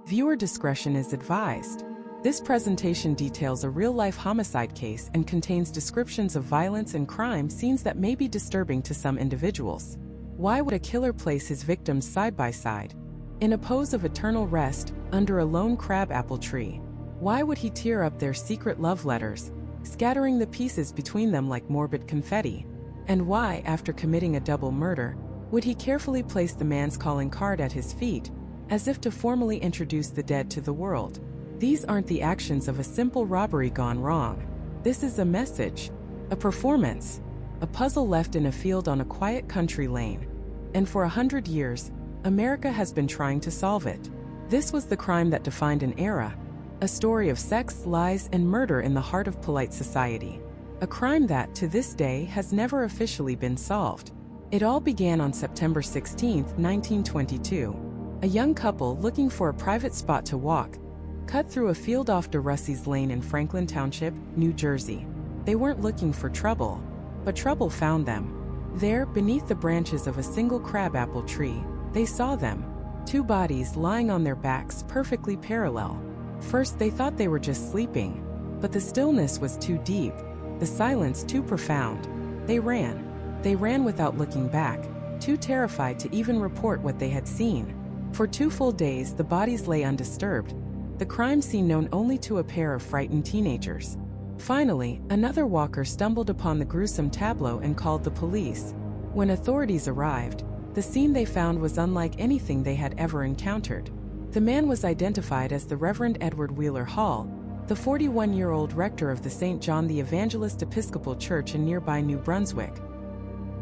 Viewer discretion is advised. This presentation details a real-life homicide case and contains descriptions of violence and crime scenes that may be disturbing to some individuals. Why would a killer place his victims side by side, in a pose of eternal rest, under a lone crabapple tree? Why would he tear up their secret love letters, scattering the pieces between them like morbid confetti? And why, after committing a double murder, would he carefully place the man's calling card at his feet, as if to formally introduce the dead to the world? These aren't the actions of a simple robbery gone wrong. This is a message, a performance, a puzzle left in a field on a quiet country lane. And for 100 years, America has been trying to solve it. This was the crime that defined an era, a story of sex, lies, and murder in the heart of polite society. A crime that, to this day, has never officially been solved. It all began on September 16, 1922. A young couple looking for a private spot to walk cut through a field off DeRussey's Lane in Franklin Township, New Jersey. They weren't looking for trouble, but trouble found them. There, beneath the branches of a single crabapple tree, they saw them. Two bodies lying on their backs perfectly parallel. First they thought they were just sleeping, but the stillness was too deep, the silence too profound. They ran without looking back, too terrified to even report what they had seen. For 2 full days the bodies lay undisturbed, the crime scene known only to a pair of frightened teenagers. Finally, another walker stumbled upon the gruesome tableau and called the police. When authorities arrived, the scene they found was unlike anything they had ever encountered. The man was identified as the Reverend Edward Hall, the 41-year-old rector of the St. John the Evangelist Episcopal Church in nearby New Brunswick.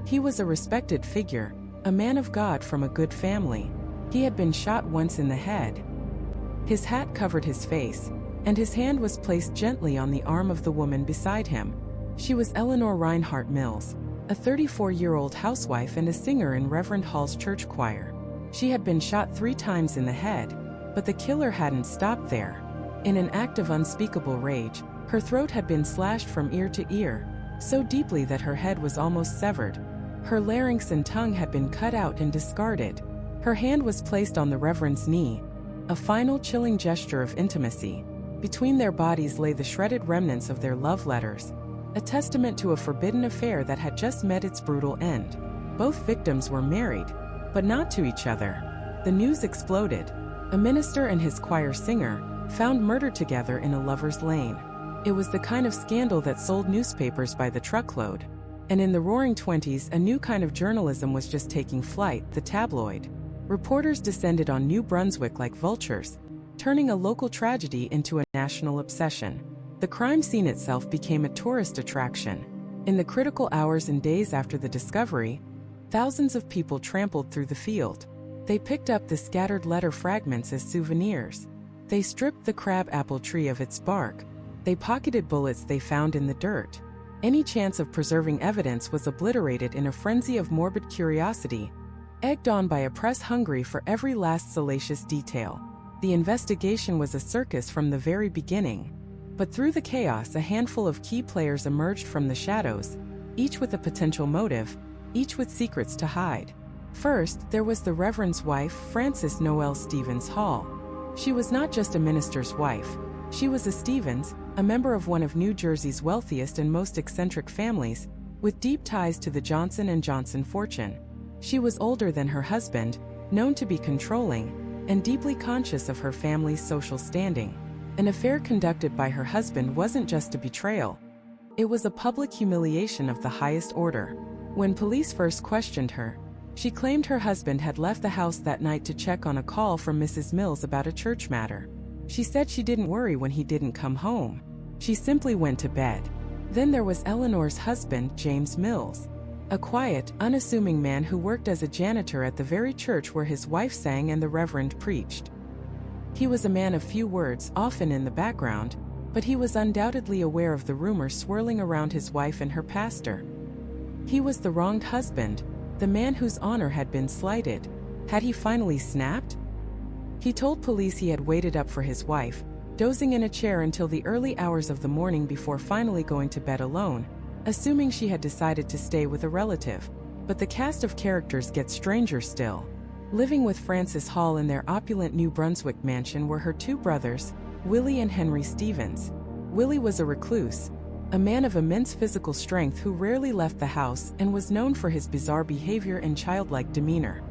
He was a respected figure, a man of God from a good family. He had been shot once in the head. His hat covered his face, and his hand was placed gently on the arm of the woman beside him. She was Eleanor Mills, a 34-year-old housewife and a singer in Reverend Hall's church choir. She had been shot 3 times in the head, but the killer hadn't stopped there. In an act of unspeakable rage, her throat had been slashed from ear to ear, so deeply that her head was almost severed. Her larynx and tongue had been cut out and discarded. Her hand was placed on the Reverend's knee, a final chilling gesture of intimacy. Between their bodies lay the shredded remnants of their love letters, a testament to a forbidden affair that had just met its brutal end. Both victims were married, but not to each other. The news exploded. A minister and his choir singer found murdered together in a lover's lane. It was the kind of scandal that sold newspapers by the truckload. And in the Roaring Twenties, a new kind of journalism was just taking flight, the tabloid. Reporters descended on New Brunswick like vultures, turning a local tragedy into a national obsession. The crime scene itself became a tourist attraction. In the critical hours and days after the discovery, thousands of people trampled through the field. They picked up the scattered letter fragments as souvenirs. They stripped the crabapple tree of its bark. They pocketed bullets they found in the dirt. Any chance of preserving evidence was obliterated in a frenzy of morbid curiosity, egged on by a press hungry for every last salacious detail. The investigation was a circus from the very beginning. But through the chaos, a handful of key players emerged from the shadows, each with a potential motive, each with secrets to hide. First, there was the Reverend's wife, Frances Noel Stevens Hall. She was not just a minister's wife. She was a Stevens, a member of one of New Jersey's wealthiest and most eccentric families, with deep ties to the Johnson & Johnson fortune. She was older than her husband, known to be controlling, and deeply conscious of her family's social standing. An affair conducted by her husband wasn't just a betrayal. It was a public humiliation of the highest order. When police first questioned her, she claimed her husband had left the house that night to check on a call from Mrs. Mills about a church matter. She said she didn't worry when he didn't come home. She simply went to bed. Then there was Eleanor's husband, James Mills, a quiet, unassuming man who worked as a janitor at the very church where his wife sang and the Reverend preached. He was a man of few words, often in the background, but he was undoubtedly aware of the rumors swirling around his wife and her pastor. He was the wronged husband, the man whose honor had been slighted. Had he finally snapped? He told police he had waited up for his wife, dozing in a chair until the early hours of the morning before finally going to bed alone, assuming she had decided to stay with a relative. But the cast of characters gets stranger still. Living with Frances Hall in their opulent New Brunswick mansion were her two brothers, Willie and Henry Stevens. Willie was a recluse, a man of immense physical strength who rarely left the house and was known for his bizarre behavior and childlike demeanor.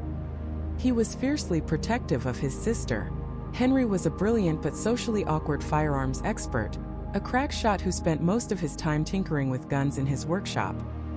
He was fiercely protective of his sister. Henry was a brilliant but socially awkward firearms expert, a crack shot who spent most of his time tinkering with guns in his workshop.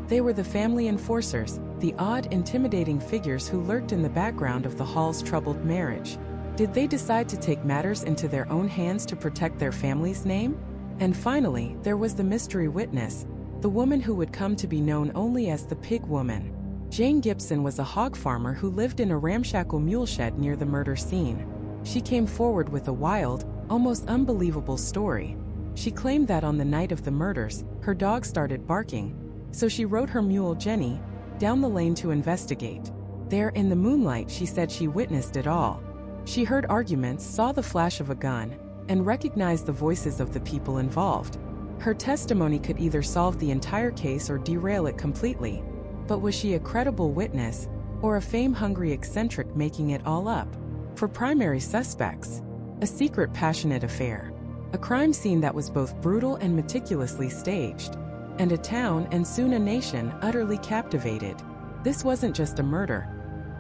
They were the family enforcers, the odd, intimidating figures who lurked in the background of the Halls' troubled marriage. Did they decide to take matters into their own hands to protect their family's name? And finally, there was the mystery witness, the woman who would come to be known only as the Pig Woman. Jane Gibson was a hog farmer who lived in a ramshackle mule shed near the murder scene. She came forward with a wild, almost unbelievable story. She claimed that on the night of the murders, her dog started barking, so she rode her mule, Jenny, down the lane to investigate. There in the moonlight, she said she witnessed it all. She heard arguments, saw the flash of a gun, and recognized the voices of the people involved. Her testimony could either solve the entire case or derail it completely. But was she a credible witness, or a fame-hungry eccentric making it all up? For primary suspects, a secret passionate affair, a crime scene that was both brutal and meticulously staged, and a town, and soon a nation, utterly captivated. This wasn't just a murder.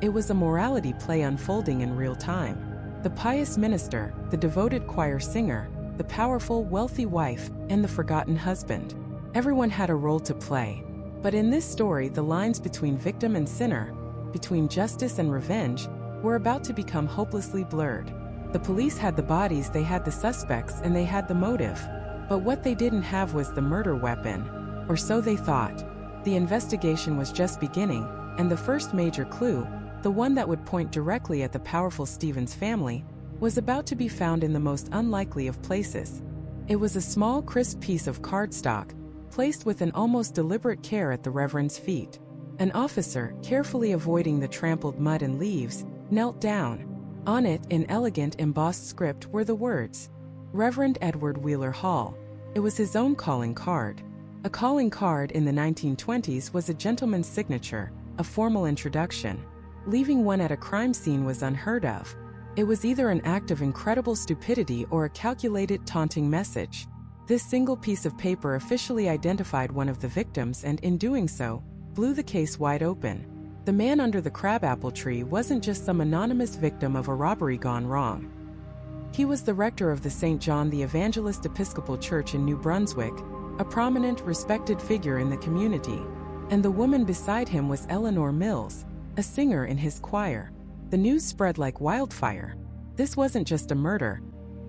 It was a morality play unfolding in real time. The pious minister, the devoted choir singer, the powerful, wealthy wife, and the forgotten husband. Everyone had a role to play. But in this story, the lines between victim and sinner, between justice and revenge, were about to become hopelessly blurred. The police had the bodies, they had the suspects, and they had the motive. But what they didn't have was the murder weapon, or so they thought. The investigation was just beginning, and the first major clue, the one that would point directly at the powerful Stevens family, was about to be found in the most unlikely of places. It was a small, crisp piece of cardstock, placed with an almost deliberate care at the Reverend's feet. An officer, carefully avoiding the trampled mud and leaves, knelt down. On it, in elegant embossed script, were the words, Reverend Edward Hall. It was his own calling card. A calling card in the 1920s was a gentleman's signature, a formal introduction. Leaving one at a crime scene was unheard of. It was either an act of incredible stupidity or a calculated, taunting message. This single piece of paper officially identified one of the victims and, in doing so, blew the case wide open. The man under the crabapple tree wasn't just some anonymous victim of a robbery gone wrong. He was the rector of the St. John the Evangelist Episcopal Church in New Brunswick, a prominent, respected figure in the community. And the woman beside him was Eleanor Mills, a singer in his choir. The news spread like wildfire. This wasn't just a murder.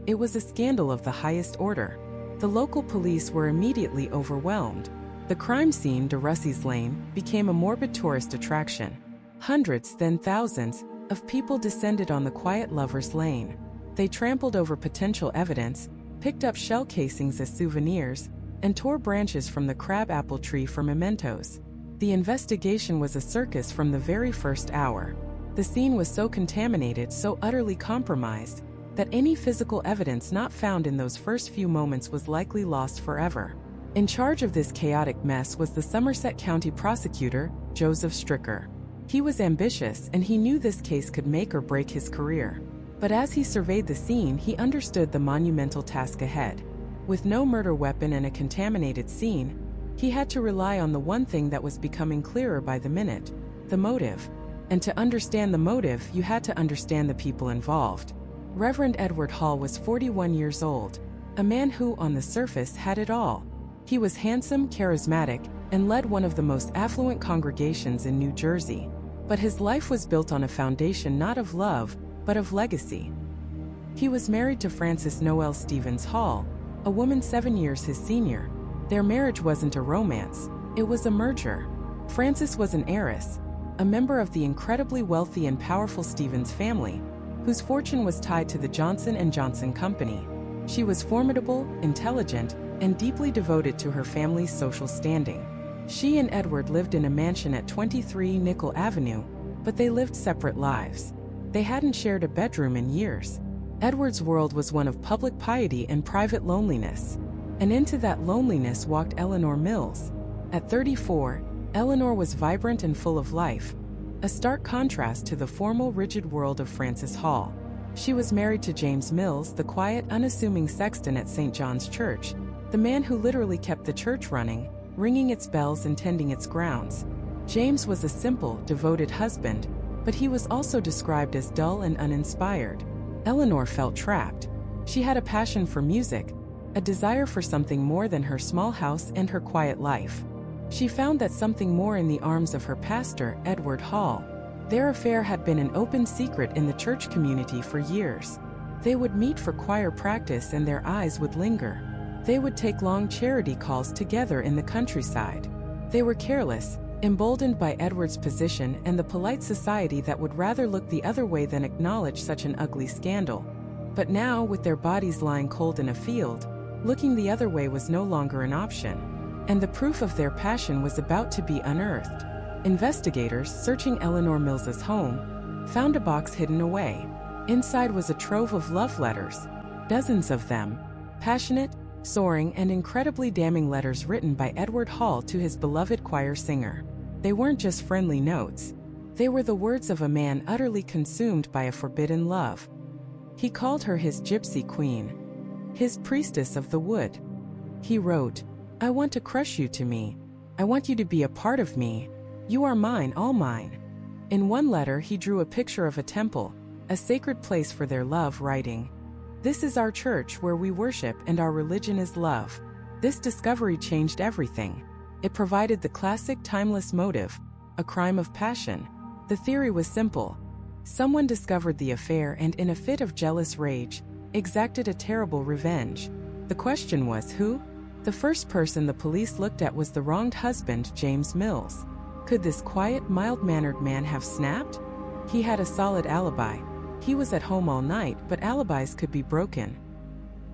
It was a scandal of the highest order. The local police were immediately overwhelmed. The crime scene, de Russey's Lane, became a morbid tourist attraction. Hundreds, then thousands, of people descended on the quiet lovers' lane. They trampled over potential evidence, picked up shell casings as souvenirs, and tore branches from the crabapple tree for mementos. The investigation was a circus from the very first hour. The scene was so contaminated, so utterly compromised, that any physical evidence not found in those first few moments was likely lost forever. In charge of this chaotic mess was the Somerset County prosecutor, Joseph Stricker. He was ambitious, and he knew this case could make or break his career. But as he surveyed the scene, he understood the monumental task ahead. With no murder weapon and a contaminated scene, he had to rely on the one thing that was becoming clearer by the minute, the motive. And to understand the motive, you had to understand the people involved. Reverend Edward Hall was 41 years old, a man who, on the surface, had it all. He was handsome, charismatic, and led one of the most affluent congregations in New Jersey. But his life was built on a foundation not of love, but of legacy. He was married to Frances Noel Stevens Hall, a woman 7 years his senior. Their marriage wasn't a romance, it was a merger. Frances was an heiress, a member of the incredibly wealthy and powerful Stevens family, whose fortune was tied to the Johnson & Johnson Company. She was formidable, intelligent, and deeply devoted to her family's social standing. She and Edward lived in a mansion at 23 Nickel Avenue, but they lived separate lives. They hadn't shared a bedroom in years. Edward's world was one of public piety and private loneliness. And into that loneliness walked Eleanor Mills. At 34, Eleanor was vibrant and full of life, a stark contrast to the formal, rigid world of Frances Hall. She was married to James Mills, the quiet, unassuming sexton at St. John's Church, the man who literally kept the church running, ringing its bells and tending its grounds. James was a simple, devoted husband, but he was also described as dull and uninspired. Eleanor felt trapped. She had a passion for music, a desire for something more than her small house and her quiet life. She found that something more in the arms of her pastor, Edward Hall. Their affair had been an open secret in the church community for years. They would meet for choir practice and their eyes would linger. They would take long charity calls together in the countryside. They were careless, emboldened by Edward's position and the polite society that would rather look the other way than acknowledge such an ugly scandal. But now, with their bodies lying cold in a field, looking the other way was no longer an option. And the proof of their passion was about to be unearthed. Investigators, searching Eleanor Mills's home, found a box hidden away. Inside was a trove of love letters, dozens of them, passionate, soaring, and incredibly damning letters written by Edward Hall to his beloved choir singer. They weren't just friendly notes. They were the words of a man utterly consumed by a forbidden love. He called her his gypsy queen, his priestess of the wood. He wrote, "I want to crush you to me. I want you to be a part of me. You are mine, all mine." In one letter he drew a picture of a temple, a sacred place for their love, writing, "This is our church where we worship and our religion is love." This discovery changed everything. It provided the classic timeless motive, a crime of passion. The theory was simple. Someone discovered the affair and in a fit of jealous rage, exacted a terrible revenge. The question was who? The first person the police looked at was the wronged husband, James Mills. Could this quiet, mild-mannered man have snapped? He had a solid alibi. He was at home all night, but alibis could be broken.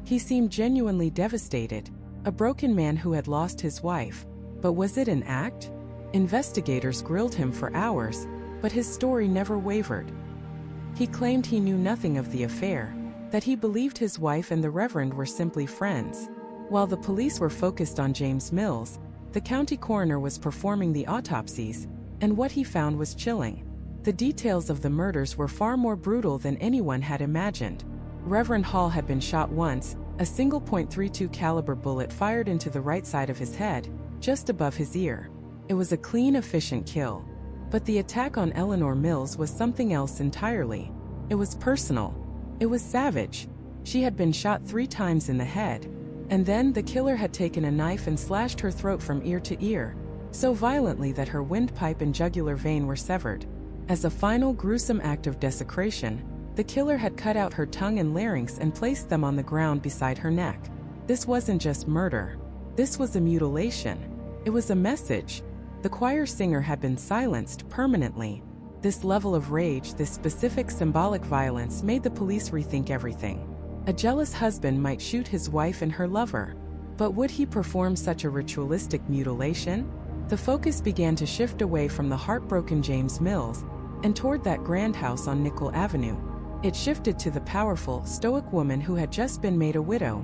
He seemed genuinely devastated, a broken man who had lost his wife. But was it an act? Investigators grilled him for hours, but his story never wavered. He claimed he knew nothing of the affair, that he believed his wife and the Reverend were simply friends. While the police were focused on James Mills, the county coroner was performing the autopsies, and what he found was chilling. The details of the murders were far more brutal than anyone had imagined. Reverend Hall had been shot once, a single .32 caliber bullet fired into the right side of his head, just above his ear. It was a clean, efficient kill. But the attack on Eleanor Mills was something else entirely. It was personal. It was savage. She had been shot 3 times in the head. And then the killer had taken a knife and slashed her throat from ear to ear, so violently that her windpipe and jugular vein were severed. As a final gruesome act of desecration, the killer had cut out her tongue and larynx and placed them on the ground beside her neck. This wasn't just murder. This was a mutilation. It was a message. The choir singer had been silenced permanently. This level of rage, this specific symbolic violence, made the police rethink everything. A jealous husband might shoot his wife and her lover. But would he perform such a ritualistic mutilation? The focus began to shift away from the heartbroken James Mills and toward that grand house on Nickel Avenue. It shifted to the powerful, stoic woman who had just been made a widow,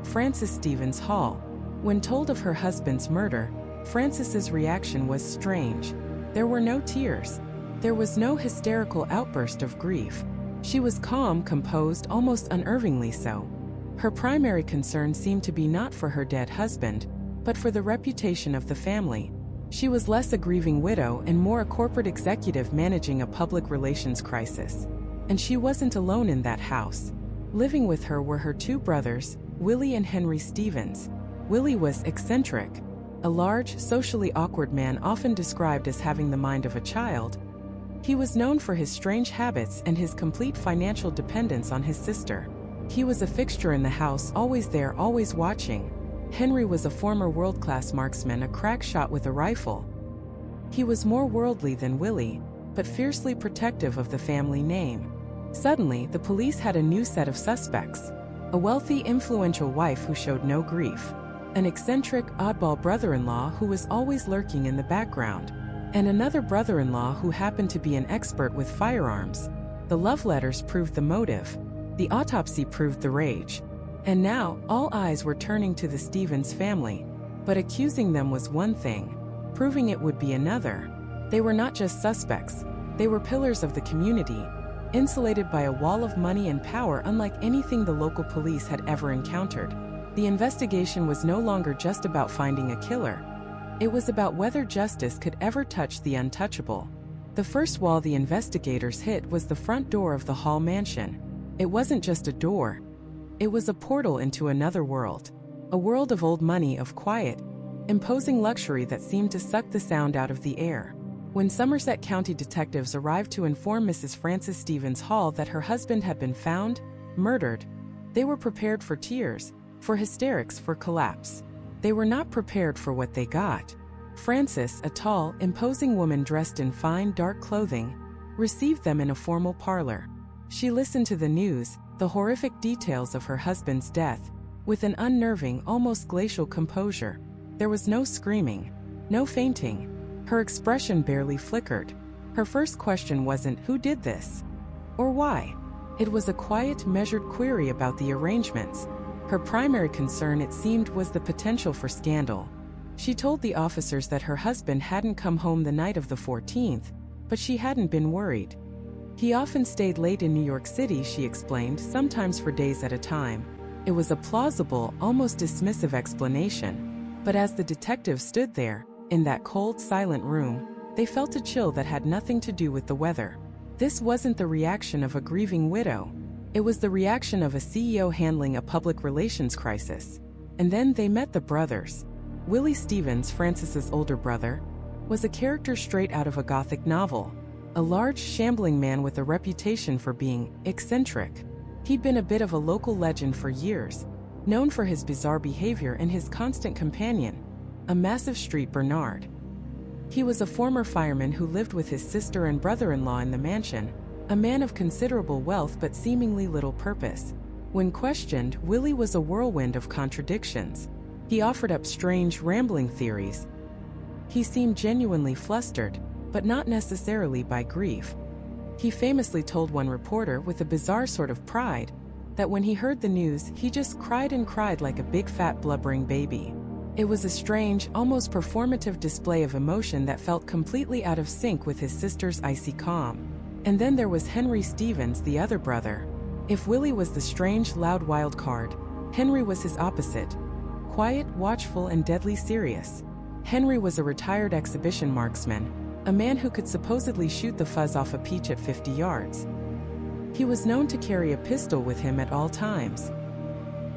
Frances Stevens Hall. When told of her husband's murder, Frances's reaction was strange. There were no tears. There was no hysterical outburst of grief. She was calm, composed, almost unnervingly so. Her primary concern seemed to be not for her dead husband, but for the reputation of the family. She was less a grieving widow and more a corporate executive managing a public relations crisis. And she wasn't alone in that house. Living with her were her 2 brothers, Willie and Henry Stevens. Willie was eccentric, a large, socially awkward man often described as having the mind of a child. He was known for his strange habits and his complete financial dependence on his sister. He was a fixture in the house, always there, always watching. Henry was a former world-class marksman, a crack shot with a rifle. He was more worldly than Willie, but fiercely protective of the family name. Suddenly, the police had a new set of suspects. A wealthy, influential wife who showed no grief. An eccentric, oddball brother-in-law who was always lurking in the background. And another brother-in-law who happened to be an expert with firearms. The love letters proved the motive. The autopsy proved the rage. And now, all eyes were turning to the Stevens family. But accusing them was one thing. Proving it would be another. They were not just suspects. They were pillars of the community, insulated by a wall of money and power unlike anything the local police had ever encountered. The investigation was no longer just about finding a killer. It was about whether justice could ever touch the untouchable. The first wall the investigators hit was the front door of the Hall mansion. It wasn't just a door. It was a portal into another world. A world of old money, of quiet, imposing luxury that seemed to suck the sound out of the air. When Somerset County detectives arrived to inform Mrs. Frances Stevens Hall that her husband had been found, murdered, they were prepared for tears, for hysterics, for collapse. They were not prepared for what they got. Frances, a tall, imposing woman dressed in fine, dark clothing, received them in a formal parlor. She listened to the news, the horrific details of her husband's death, with an unnerving, almost glacial composure. There was no screaming, no fainting. Her expression barely flickered. Her first question wasn't, "Who did this?" or "Why?" It was a quiet, measured query about the arrangements. Her primary concern, it seemed, was the potential for scandal. She told the officers that her husband hadn't come home the night of the 14th, but she hadn't been worried. He often stayed late in New York City, she explained, sometimes for days at a time. It was a plausible, almost dismissive explanation. But as the detectives stood there, in that cold, silent room, they felt a chill that had nothing to do with the weather. This wasn't the reaction of a grieving widow. It was the reaction of a CEO handling a public relations crisis. And then they met the brothers. Willie Stevens, Frances's older brother, was a character straight out of a Gothic novel. A large, shambling man with a reputation for being eccentric. He'd been a bit of a local legend for years, known for his bizarre behavior and his constant companion, a massive street Bernard. He was a former fireman who lived with his sister and brother-in-law in the mansion, a man of considerable wealth but seemingly little purpose. When questioned, Willie was a whirlwind of contradictions. He offered up strange, rambling theories. He seemed genuinely flustered, but not necessarily by grief. He famously told one reporter with a bizarre sort of pride that when he heard the news, he just cried and cried like a big fat blubbering baby. It was a strange, almost performative display of emotion that felt completely out of sync with his sister's icy calm. And then there was Henry Stevens, the other brother. If Willie was the strange, loud wild card, Henry was his opposite. Quiet, watchful, and deadly serious. Henry was a retired exhibition marksman, a man who could supposedly shoot the fuzz off a peach at 50 yards. He was known to carry a pistol with him at all times.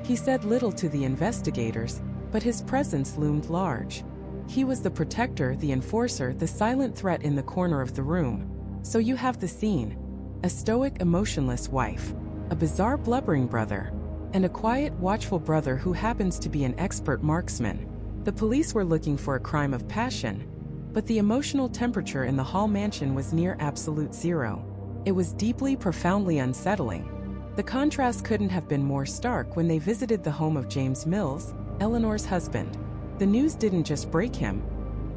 He said little to the investigators, but his presence loomed large. He was the protector, the enforcer, the silent threat in the corner of the room. So you have the scene. A stoic, emotionless wife, a bizarre, blubbering brother, and a quiet, watchful brother who happens to be an expert marksman. The police were looking for a crime of passion, but the emotional temperature in the Hall mansion was near absolute zero. It was deeply, profoundly unsettling. The contrast couldn't have been more stark when they visited the home of James Mills, Eleanor's husband. The news didn't just break him,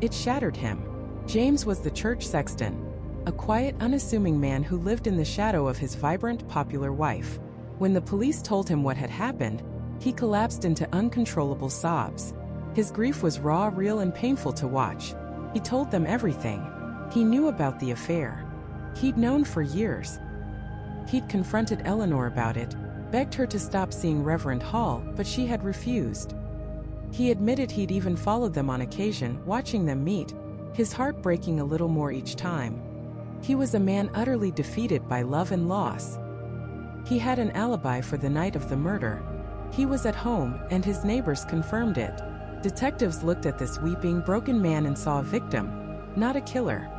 it shattered him. James was the church sexton, a quiet, unassuming man who lived in the shadow of his vibrant, popular wife. When the police told him what had happened, he collapsed into uncontrollable sobs. His grief was raw, real, and painful to watch. He told them everything. He knew about the affair. He'd known for years. He'd confronted Eleanor about it, begged her to stop seeing Reverend Hall, but she had refused. He admitted he'd even followed them on occasion, watching them meet, his heart breaking a little more each time. He was a man utterly defeated by love and loss. He had an alibi for the night of the murder. He was at home, and his neighbors confirmed it. Detectives looked at this weeping, broken man and saw a victim, not a killer.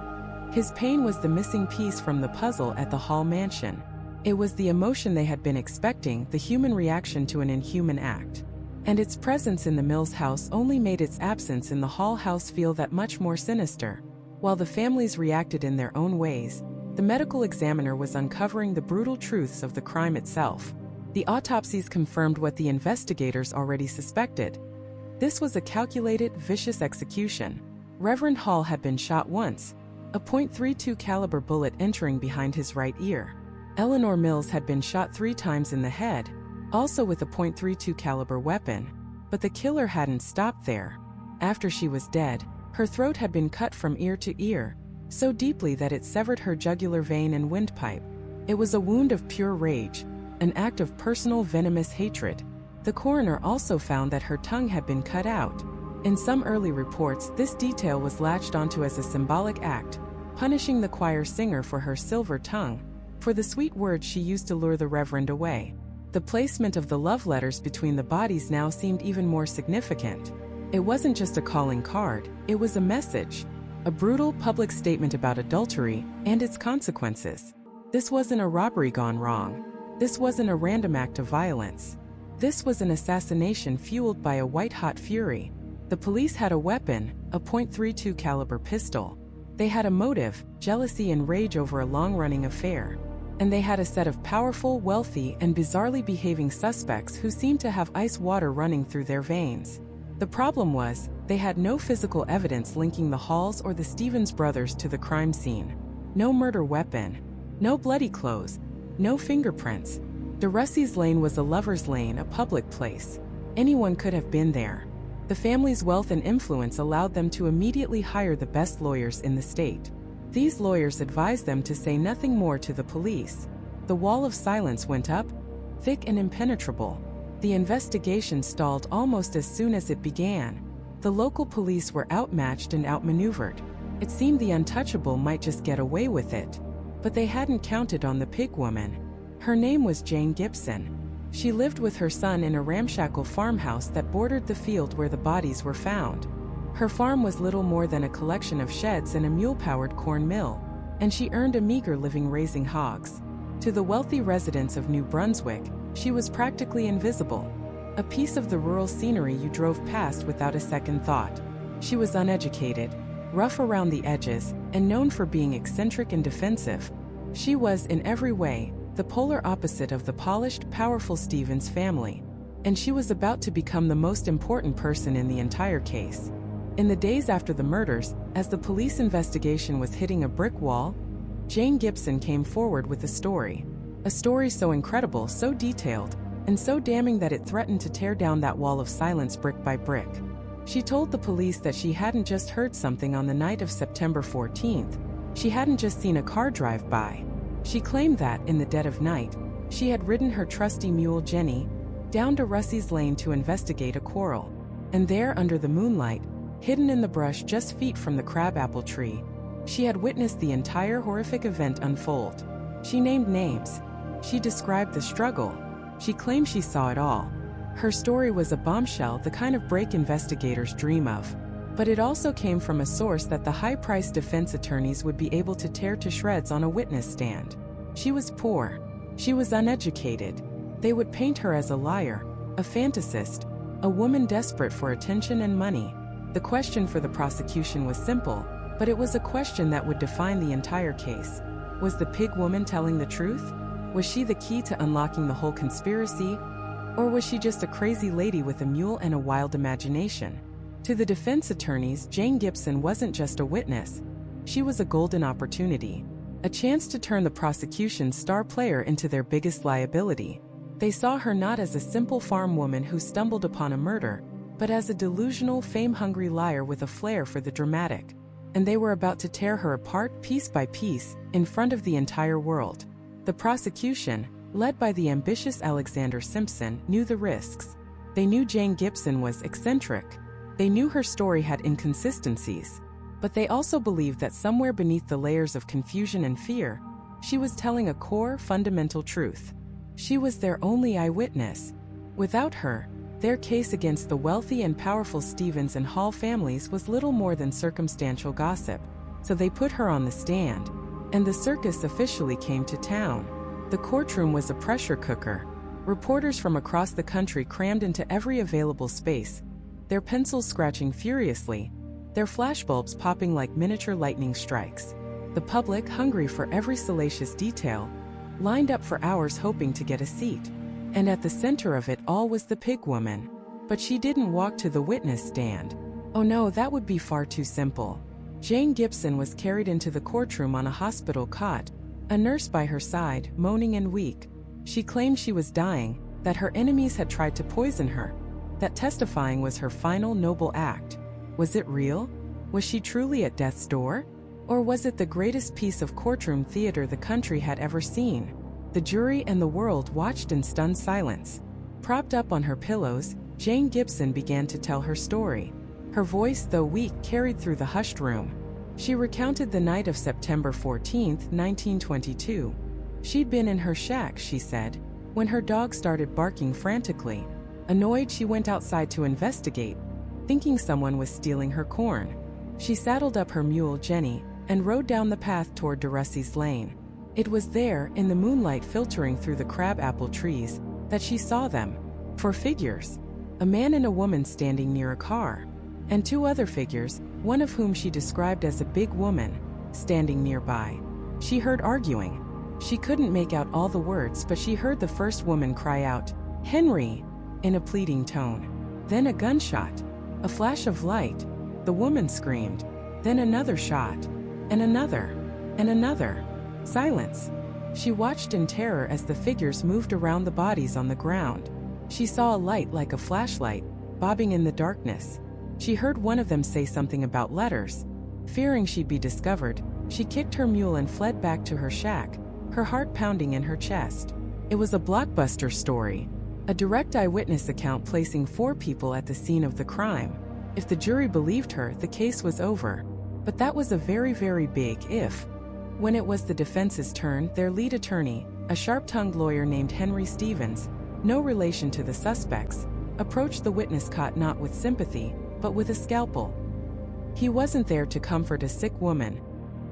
His pain was the missing piece from the puzzle at the Hall mansion. It was the emotion they had been expecting, the human reaction to an inhuman act. And its presence in the Mills house only made its absence in the Hall house feel that much more sinister. While the families reacted in their own ways, the medical examiner was uncovering the brutal truths of the crime itself. The autopsies confirmed what the investigators already suspected. This was a calculated, vicious execution. Reverend Hall had been shot once, a .32 caliber bullet entering behind his right ear. Eleanor Mills had been shot 3 times in the head, also with a .32 caliber weapon, but the killer hadn't stopped there. After she was dead, her throat had been cut from ear to ear, so deeply that it severed her jugular vein and windpipe. It was a wound of pure rage, an act of personal venomous hatred. The coroner also found that her tongue had been cut out. In some early reports, this detail was latched onto as a symbolic act, punishing the choir singer for her silver tongue, for the sweet words she used to lure the reverend away. The placement of the love letters between the bodies now seemed even more significant. It wasn't just a calling card, it was a message. A brutal public statement about adultery and its consequences. This wasn't a robbery gone wrong. This wasn't a random act of violence. This was an assassination fueled by a white-hot fury. The police had a weapon, a .32 caliber pistol. They had a motive, jealousy and rage over a long-running affair. And they had a set of powerful, wealthy, and bizarrely behaving suspects who seemed to have ice water running through their veins. The problem was, they had no physical evidence linking the Halls or the Stevens brothers to the crime scene. No murder weapon. No bloody clothes. No fingerprints. De Russey's Lane was a lover's lane, a public place. Anyone could have been there. The family's wealth and influence allowed them to immediately hire the best lawyers in the state. These lawyers advised them to say nothing more to the police. The wall of silence went up, thick and impenetrable. The investigation stalled almost as soon as it began. The local police were outmatched and outmaneuvered. It seemed the untouchable might just get away with it. But they hadn't counted on the pig woman. Her name was Jane Gibson. She lived with her son in a ramshackle farmhouse that bordered the field where the bodies were found. Her farm was little more than a collection of sheds and a mule-powered corn mill, and she earned a meager living raising hogs. To the wealthy residents of New Brunswick, she was practically invisible, a piece of the rural scenery you drove past without a second thought. She was uneducated, rough around the edges, and known for being eccentric and defensive. She was, in every way, the polar opposite of the polished, powerful Stevens family, and she was about to become the most important person in the entire case. In the days after the murders, as the police investigation was hitting a brick wall, Jane Gibson came forward with a story. A story so incredible, so detailed, and so damning that it threatened to tear down that wall of silence brick by brick. She told the police that she hadn't just heard something on the night of September 14th. She hadn't just seen a car drive by. She claimed that, in the dead of night, she had ridden her trusty mule Jenny down to Russey's Lane to investigate a quarrel. And there, under the moonlight, hidden in the brush just feet from the crabapple tree, she had witnessed the entire horrific event unfold. She named names. She described the struggle. She claimed she saw it all. Her story was a bombshell, the kind of break investigators dream of. But it also came from a source that the high-priced defense attorneys would be able to tear to shreds on a witness stand. She was poor. She was uneducated. They would paint her as a liar, a fantasist, a woman desperate for attention and money. The question for the prosecution was simple, but it was a question that would define the entire case. Was the pig woman telling the truth? Was she the key to unlocking the whole conspiracy? Or was she just a crazy lady with a mule and a wild imagination? To the defense attorneys, Jane Gibson wasn't just a witness. She was a golden opportunity. A chance to turn the prosecution's star player into their biggest liability. They saw her not as a simple farm woman who stumbled upon a murder, but as a delusional, fame-hungry liar with a flair for the dramatic. And they were about to tear her apart piece by piece, in front of the entire world. The prosecution, led by the ambitious Alexander Simpson, knew the risks. They knew Jane Gibson was eccentric. They knew her story had inconsistencies. But they also believed that somewhere beneath the layers of confusion and fear, she was telling a core, fundamental truth. She was their only eyewitness. Without her, their case against the wealthy and powerful Stevens and Hall families was little more than circumstantial gossip. So they put her on the stand, and the circus officially came to town. The courtroom was a pressure cooker. Reporters from across the country crammed into every available space, their pencils scratching furiously, their flashbulbs popping like miniature lightning strikes. The public, hungry for every salacious detail, lined up for hours hoping to get a seat. And at the center of it all was the pig woman. But she didn't walk to the witness stand. Oh no, that would be far too simple. Jane Gibson was carried into the courtroom on a hospital cot, a nurse by her side, moaning and weak. She claimed she was dying, that her enemies had tried to poison her, that testifying was her final noble act. Was it real? Was she truly at death's door? Or was it the greatest piece of courtroom theater the country had ever seen? The jury and the world watched in stunned silence. Propped up on her pillows, Jane Gibson began to tell her story. Her voice, though weak, carried through the hushed room. She recounted the night of September 14, 1922. She'd been in her shack, she said, when her dog started barking frantically. Annoyed, she went outside to investigate, thinking someone was stealing her corn. She saddled up her mule, Jenny, and rode down the path toward Durussey's Lane. It was there, in the moonlight filtering through the crabapple trees, that she saw them. 4 figures. A man and a woman standing near a car. And 2 other figures, one of whom she described as a big woman, standing nearby. She heard arguing. She couldn't make out all the words, but she heard the first woman cry out, "Henry!" in a pleading tone. Then a gunshot. A flash of light. The woman screamed. Then another shot. And another. And another. Silence. She watched in terror as the figures moved around the bodies on the ground. She saw a light like a flashlight, bobbing in the darkness. She heard one of them say something about letters. Fearing she'd be discovered, she kicked her mule and fled back to her shack, her heart pounding in her chest. It was a blockbuster story. A direct eyewitness account placing 4 people at the scene of the crime. If the jury believed her, the case was over. But that was a very, very big if. When it was the defense's turn, their lead attorney, a sharp-tongued lawyer named Henry Stevens, no relation to the suspects, approached the witness caught not with sympathy, but with a scalpel. He wasn't there to comfort a sick woman.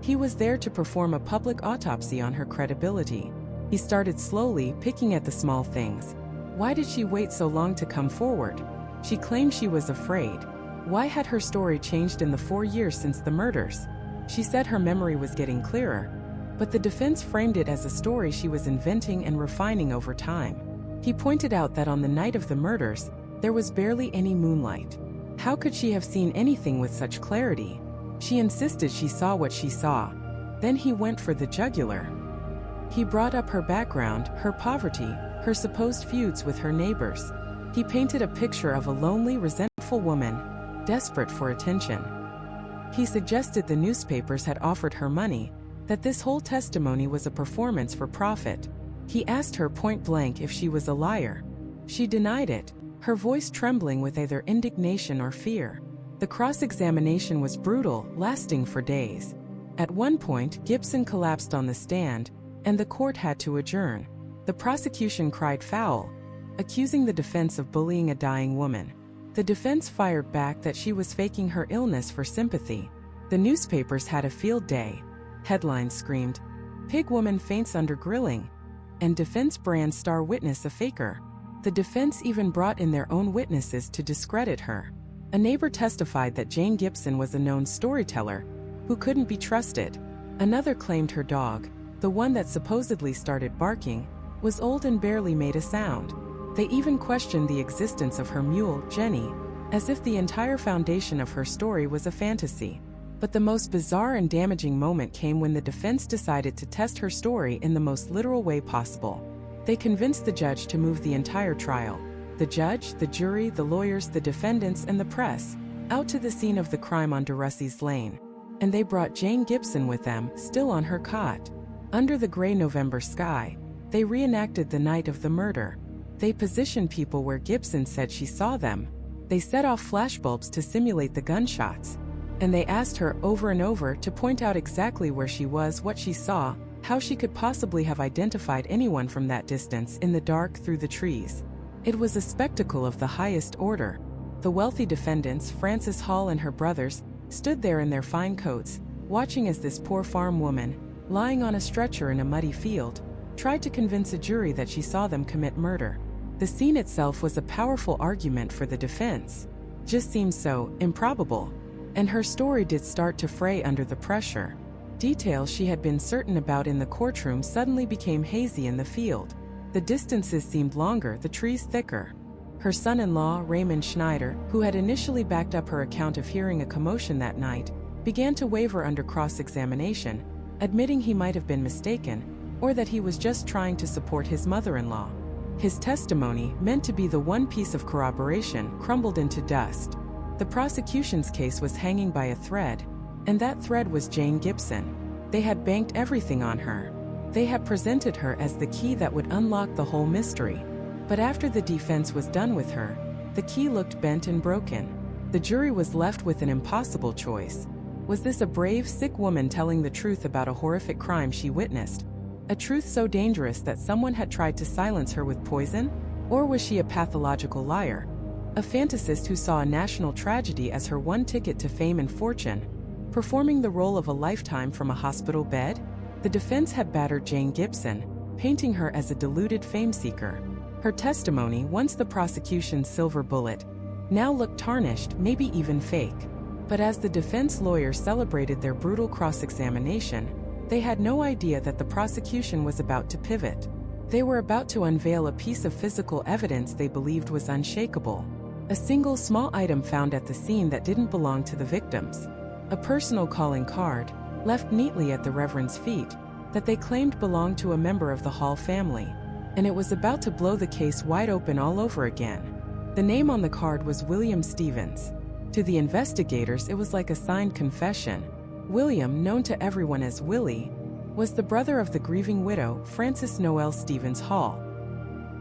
He was there to perform a public autopsy on her credibility. He started slowly, picking at the small things. Why did she wait so long to come forward? She claimed she was afraid. Why had her story changed in the 4 years since the murders? She said her memory was getting clearer. But the defense framed it as a story she was inventing and refining over time. He pointed out that on the night of the murders, there was barely any moonlight. How could she have seen anything with such clarity? She insisted she saw what she saw. Then he went for the jugular. He brought up her background, her poverty, her supposed feuds with her neighbors. He painted a picture of a lonely, resentful woman, desperate for attention. He suggested the newspapers had offered her money, that this whole testimony was a performance for profit. He asked her point blank if she was a liar. She denied it, her voice trembling with either indignation or fear. The cross-examination was brutal, lasting for days. At one point, Gibson collapsed on the stand, and the court had to adjourn. The prosecution cried foul, accusing the defense of bullying a dying woman. The defense fired back that she was faking her illness for sympathy. The newspapers had a field day. Headlines screamed, "Pig woman faints under grilling," and defense brand star witness a faker. The defense even brought in their own witnesses to discredit her. A neighbor testified that Jane Gibson was a known storyteller who couldn't be trusted. Another claimed her dog, the one that supposedly started barking, was old and barely made a sound. They even questioned the existence of her mule, Jenny, as if the entire foundation of her story was a fantasy. But the most bizarre and damaging moment came when the defense decided to test her story in the most literal way possible. They convinced the judge to move the entire trial. The judge, the jury, the lawyers, the defendants, and the press, out to the scene of the crime on Durussey's Lane. And they brought Jane Gibson with them, still on her cot. Under the gray November sky, they reenacted the night of the murder. They positioned people where Gibson said she saw them. They set off flashbulbs to simulate the gunshots. And they asked her over and over to point out exactly where she was, what she saw, how she could possibly have identified anyone from that distance in the dark through the trees. It was a spectacle of the highest order. The wealthy defendants, Frances Hall and her brothers, stood there in their fine coats, watching as this poor farm woman, lying on a stretcher in a muddy field, tried to convince a jury that she saw them commit murder. The scene itself was a powerful argument for the defense. Just seemed so improbable. And her story did start to fray under the pressure. Details she had been certain about in the courtroom suddenly became hazy in the field. The distances seemed longer, the trees thicker. Her son-in-law, Raymond Schneider, who had initially backed up her account of hearing a commotion that night, began to waver under cross-examination, admitting he might have been mistaken, or that he was just trying to support his mother-in-law. His testimony, meant to be the one piece of corroboration, crumbled into dust. The prosecution's case was hanging by a thread. And that thread was Jane Gibson. They had banked everything on her. They had presented her as the key that would unlock the whole mystery. But after the defense was done with her, the key looked bent and broken. The jury was left with an impossible choice. Was this a brave, sick woman telling the truth about a horrific crime she witnessed? A truth so dangerous that someone had tried to silence her with poison? Or was she a pathological liar? A fantasist who saw a national tragedy as her one ticket to fame and fortune? Performing the role of a lifetime from a hospital bed? The defense had battered Jane Gibson, painting her as a deluded fame-seeker. Her testimony, once the prosecution's silver bullet, now looked tarnished, maybe even fake. But as the defense lawyers celebrated their brutal cross-examination, they had no idea that the prosecution was about to pivot. They were about to unveil a piece of physical evidence they believed was unshakable. A single small item found at the scene that didn't belong to the victims. A personal calling card, left neatly at the Reverend's feet, that they claimed belonged to a member of the Hall family. And it was about to blow the case wide open all over again. The name on the card was William Stevens. To the investigators, it was like a signed confession. William, known to everyone as Willie, was the brother of the grieving widow, Frances Noel Stevens Hall.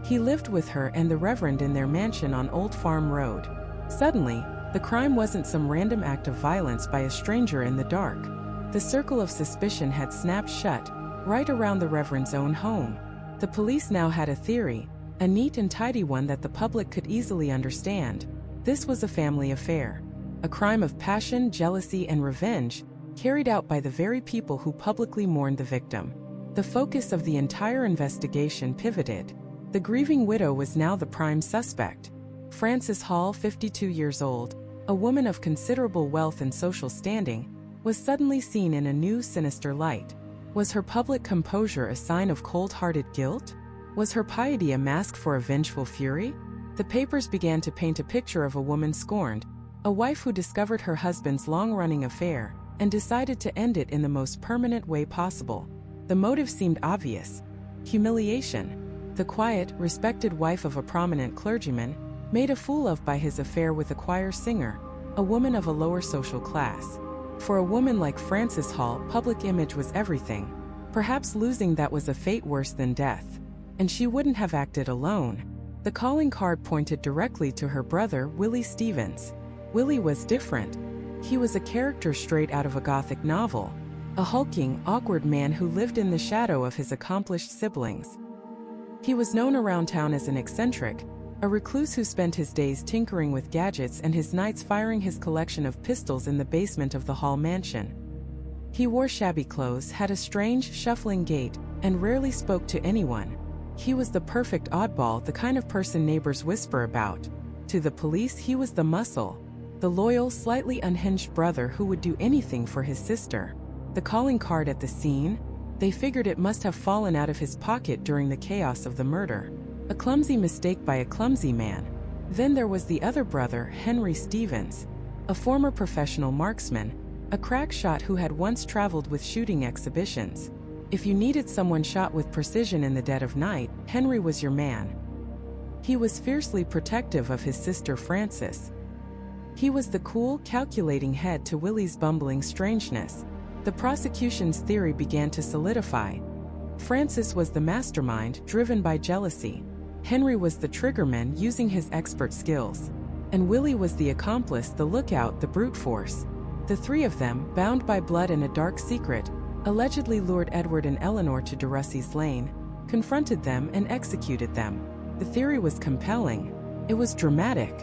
He lived with her and the Reverend in their mansion on Old Farm Road. Suddenly, the crime wasn't some random act of violence by a stranger in the dark. The circle of suspicion had snapped shut, right around the Reverend's own home. The police now had a theory, a neat and tidy one that the public could easily understand. This was a family affair. A crime of passion, jealousy, and revenge, carried out by the very people who publicly mourned the victim. The focus of the entire investigation pivoted. The grieving widow was now the prime suspect. Frances Hall, 52 years old, a woman of considerable wealth and social standing, was suddenly seen in a new sinister light. Was her public composure a sign of cold-hearted guilt? Was her piety a mask for a vengeful fury? The papers began to paint a picture of a woman scorned, a wife who discovered her husband's long-running affair and decided to end it in the most permanent way possible. The motive seemed obvious: humiliation. The quiet, respected wife of a prominent clergyman, made a fool of by his affair with a choir singer, a woman of a lower social class. For a woman like Frances Hall, public image was everything. Perhaps losing that was a fate worse than death. And she wouldn't have acted alone. The calling card pointed directly to her brother, Willie Stevens. Willie was different. He was a character straight out of a Gothic novel. A hulking, awkward man who lived in the shadow of his accomplished siblings. He was known around town as an eccentric, a recluse who spent his days tinkering with gadgets and his nights firing his collection of pistols in the basement of the Hall mansion. He wore shabby clothes, had a strange, shuffling gait, and rarely spoke to anyone. He was the perfect oddball, the kind of person neighbors whisper about. To the police, he was the muscle, the loyal, slightly unhinged brother who would do anything for his sister. The calling card at the scene? They figured it must have fallen out of his pocket during the chaos of the murder. A clumsy mistake by a clumsy man. Then there was the other brother, Henry Stevens, a former professional marksman, a crack shot who had once traveled with shooting exhibitions. If you needed someone shot with precision in the dead of night, Henry was your man. He was fiercely protective of his sister Frances. He was the cool, calculating head to Willie's bumbling strangeness. The prosecution's theory began to solidify. Frances was the mastermind, driven by jealousy. Henry was the triggerman, using his expert skills. And Willie was the accomplice, the lookout, the brute force. The three of them, bound by blood and a dark secret, allegedly lured Edward and Eleanor to DeRussey's Lane, confronted them and executed them. The theory was compelling. It was dramatic.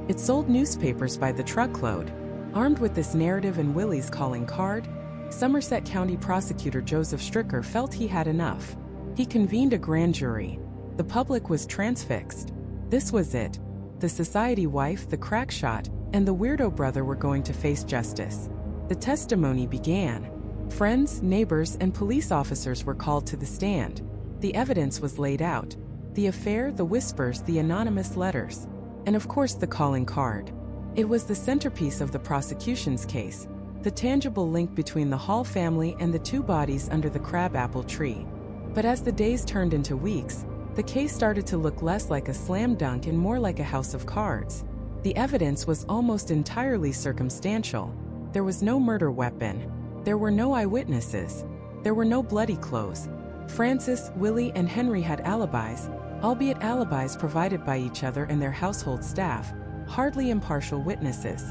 It sold newspapers by the truckload. Armed with this narrative and Willie's calling card, Somerset County Prosecutor Joseph Stricker felt he had enough. He convened a grand jury. The public was transfixed. This was it. The society wife, the crack shot, and the weirdo brother were going to face justice. The testimony began. Friends, neighbors, and police officers were called to the stand. The evidence was laid out. The affair, the whispers, the anonymous letters. And of course the calling card. It was the centerpiece of the prosecution's case. The tangible link between the Hall family and the two bodies under the crabapple tree. But as the days turned into weeks, the case started to look less like a slam dunk and more like a house of cards. The evidence was almost entirely circumstantial. There was no murder weapon. There were no eyewitnesses. There were no bloody clothes. Francis, Willie, and Henry had alibis, albeit alibis provided by each other and their household staff, hardly impartial witnesses.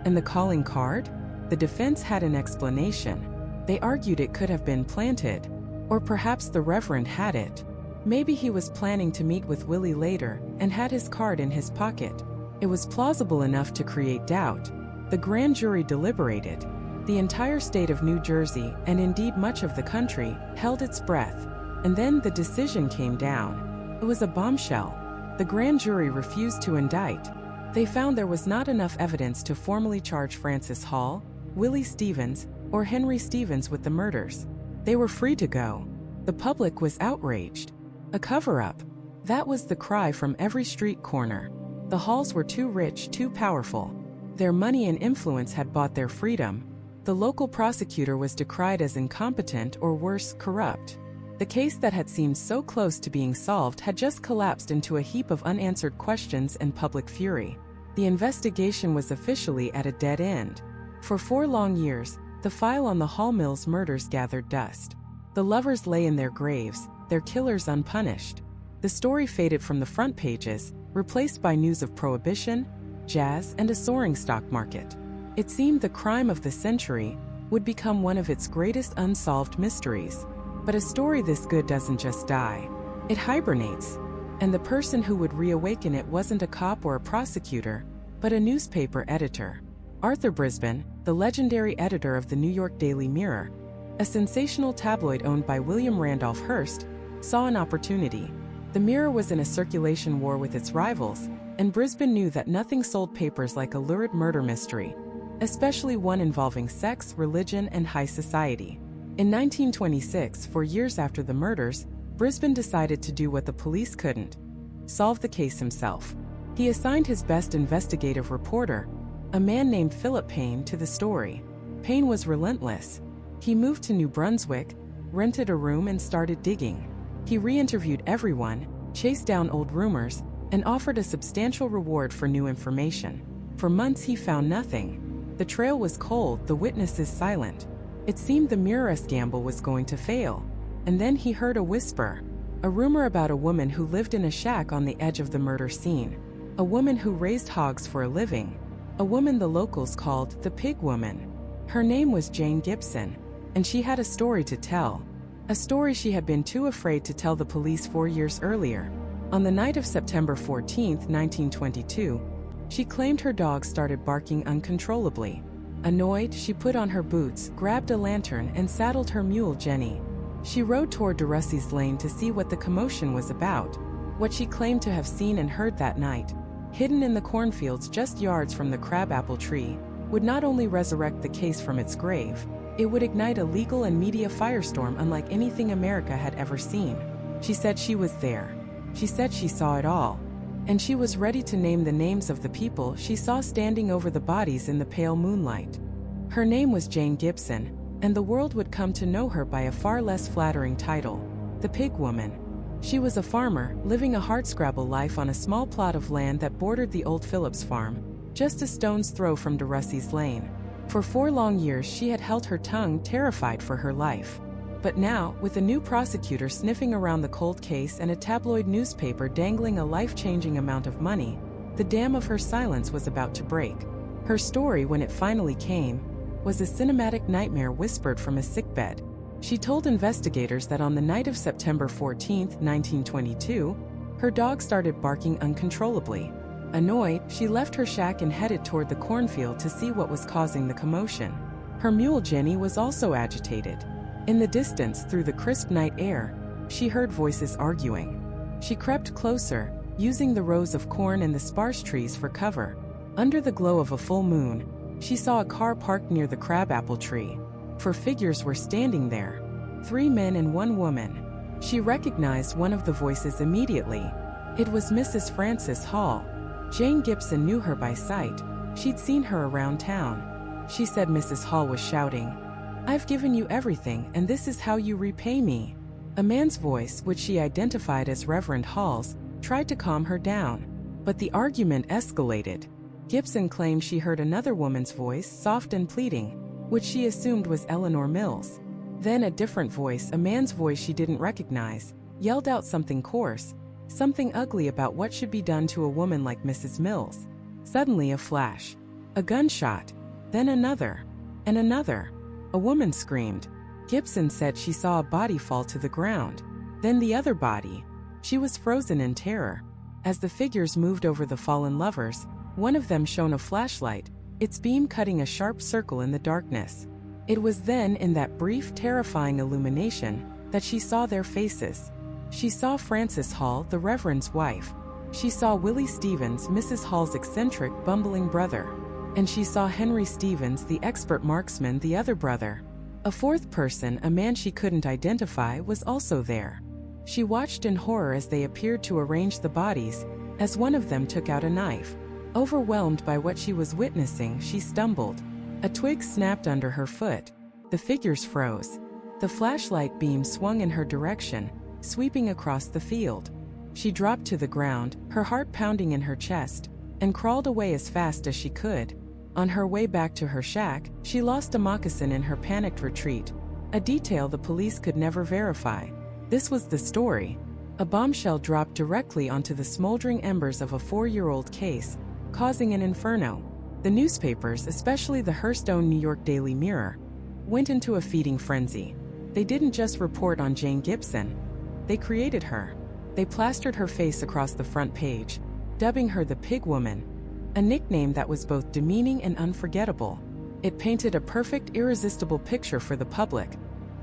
And the calling card? The defense had an explanation. They argued it could have been planted. Or perhaps the Reverend had it. Maybe he was planning to meet with Willie later and had his card in his pocket. It was plausible enough to create doubt. The grand jury deliberated. The entire state of New Jersey, and indeed much of the country, held its breath. And then the decision came down. It was a bombshell. The grand jury refused to indict. They found there was not enough evidence to formally charge Francis Hall, Willie Stevens, or Henry Stevens with the murders. They were free to go. The public was outraged. A cover-up. That was the cry from every street corner. The Halls were too rich, too powerful. Their money and influence had bought their freedom. The local prosecutor was decried as incompetent or worse, corrupt. The case that had seemed so close to being solved had just collapsed into a heap of unanswered questions and public fury. The investigation was officially at a dead end. For 4 long years, the file on the Hall Mills murders gathered dust. The lovers lay in their graves, their killers unpunished. The story faded from the front pages, replaced by news of prohibition, jazz, and a soaring stock market. It seemed the crime of the century would become one of its greatest unsolved mysteries. But a story this good doesn't just die. It hibernates. And the person who would reawaken it wasn't a cop or a prosecutor, but a newspaper editor. Arthur Brisbane, the legendary editor of the New York Daily Mirror, a sensational tabloid owned by William Randolph Hearst, saw an opportunity. The Mirror was in a circulation war with its rivals, and Brisbane knew that nothing sold papers like a lurid murder mystery, especially one involving sex, religion, and high society. In 1926, 4 years after the murders, Brisbane decided to do what the police couldn't: solve the case himself. He assigned his best investigative reporter, a man named Philip Payne, to the story. Payne was relentless. He moved to New Brunswick, rented a room, and started digging. He re-interviewed everyone, chased down old rumors, and offered a substantial reward for new information. For months he found nothing. The trail was cold, the witnesses silent. It seemed the Mirror's gamble was going to fail. And then he heard a whisper. A rumor about a woman who lived in a shack on the edge of the murder scene. A woman who raised hogs for a living. A woman the locals called the Pig Woman. Her name was Jane Gibson, and she had a story to tell. A story she had been too afraid to tell the police 4 years earlier. On the night of September 14, 1922, she claimed her dog started barking uncontrollably. Annoyed, she put on her boots, grabbed a lantern, and saddled her mule, Jenny. She rode toward DeRussey's Lane to see what the commotion was about. What she claimed to have seen and heard that night, hidden in the cornfields just yards from the crabapple tree, would not only resurrect the case from its grave, it would ignite a legal and media firestorm unlike anything America had ever seen. She said she was there. She said she saw it all. And she was ready to name the names of the people she saw standing over the bodies in the pale moonlight. Her name was Jane Gibson, and the world would come to know her by a far less flattering title: the Pig Woman. She was a farmer, living a hardscrabble life on a small plot of land that bordered the old Phillips farm, just a stone's throw from DeRussey's Lane. For 4 long years she had held her tongue, terrified for her life. But now, with a new prosecutor sniffing around the cold case and a tabloid newspaper dangling a life-changing amount of money, the dam of her silence was about to break. Her story, when it finally came, was a cinematic nightmare whispered from a sickbed. She told investigators that on the night of September 14, 1922, her dog started barking uncontrollably. Annoyed, she left her shack and headed toward the cornfield to see what was causing the commotion. Her mule Jenny was also agitated. In the distance, through the crisp night air, she heard voices arguing. She crept closer, using the rows of corn and the sparse trees for cover. Under the glow of a full moon, she saw a car parked near the crabapple tree. 4 figures were standing there. 3 men and 1 woman. She recognized one of the voices immediately. It was Mrs. Francis Hall. Jane Gibson knew her by sight. She'd seen her around town. She said Mrs. Hall was shouting, "I've given you everything, and this is how you repay me." A man's voice, which she identified as Reverend Hall's, tried to calm her down. But the argument escalated. Gibson claimed she heard another woman's voice, soft and pleading, which she assumed was Eleanor Mills. Then a different voice, a man's voice she didn't recognize, yelled out something coarse, something ugly about what should be done to a woman like Mrs. Mills. Suddenly a flash, a gunshot, then another, and another. A woman screamed. Gibson said she saw a body fall to the ground, then the other body. She was frozen in terror. As the figures moved over the fallen lovers, one of them shone a flashlight, its beam cutting a sharp circle in the darkness. It was then, in that brief, terrifying illumination, that she saw their faces. She saw Frances Hall, the Reverend's wife. She saw Willie Stevens, Mrs. Hall's eccentric, bumbling brother. And she saw Henry Stevens, the expert marksman, the other brother. A fourth person, a man she couldn't identify, was also there. She watched in horror as they appeared to arrange the bodies, as one of them took out a knife. Overwhelmed by what she was witnessing, she stumbled. A twig snapped under her foot. The figures froze. The flashlight beam swung in her direction, sweeping across the field. She dropped to the ground, her heart pounding in her chest, and crawled away as fast as she could. On her way back to her shack, she lost a moccasin in her panicked retreat, a detail the police could never verify. This was the story. A bombshell dropped directly onto the smoldering embers of a 4-year-old case, causing an inferno. The newspapers, especially the Hearthstone New York Daily Mirror, went into a feeding frenzy. They didn't just report on Jane Gibson. They created her. They plastered her face across the front page, dubbing her the Pig Woman, a nickname that was both demeaning and unforgettable. It painted a perfect, irresistible picture for the public.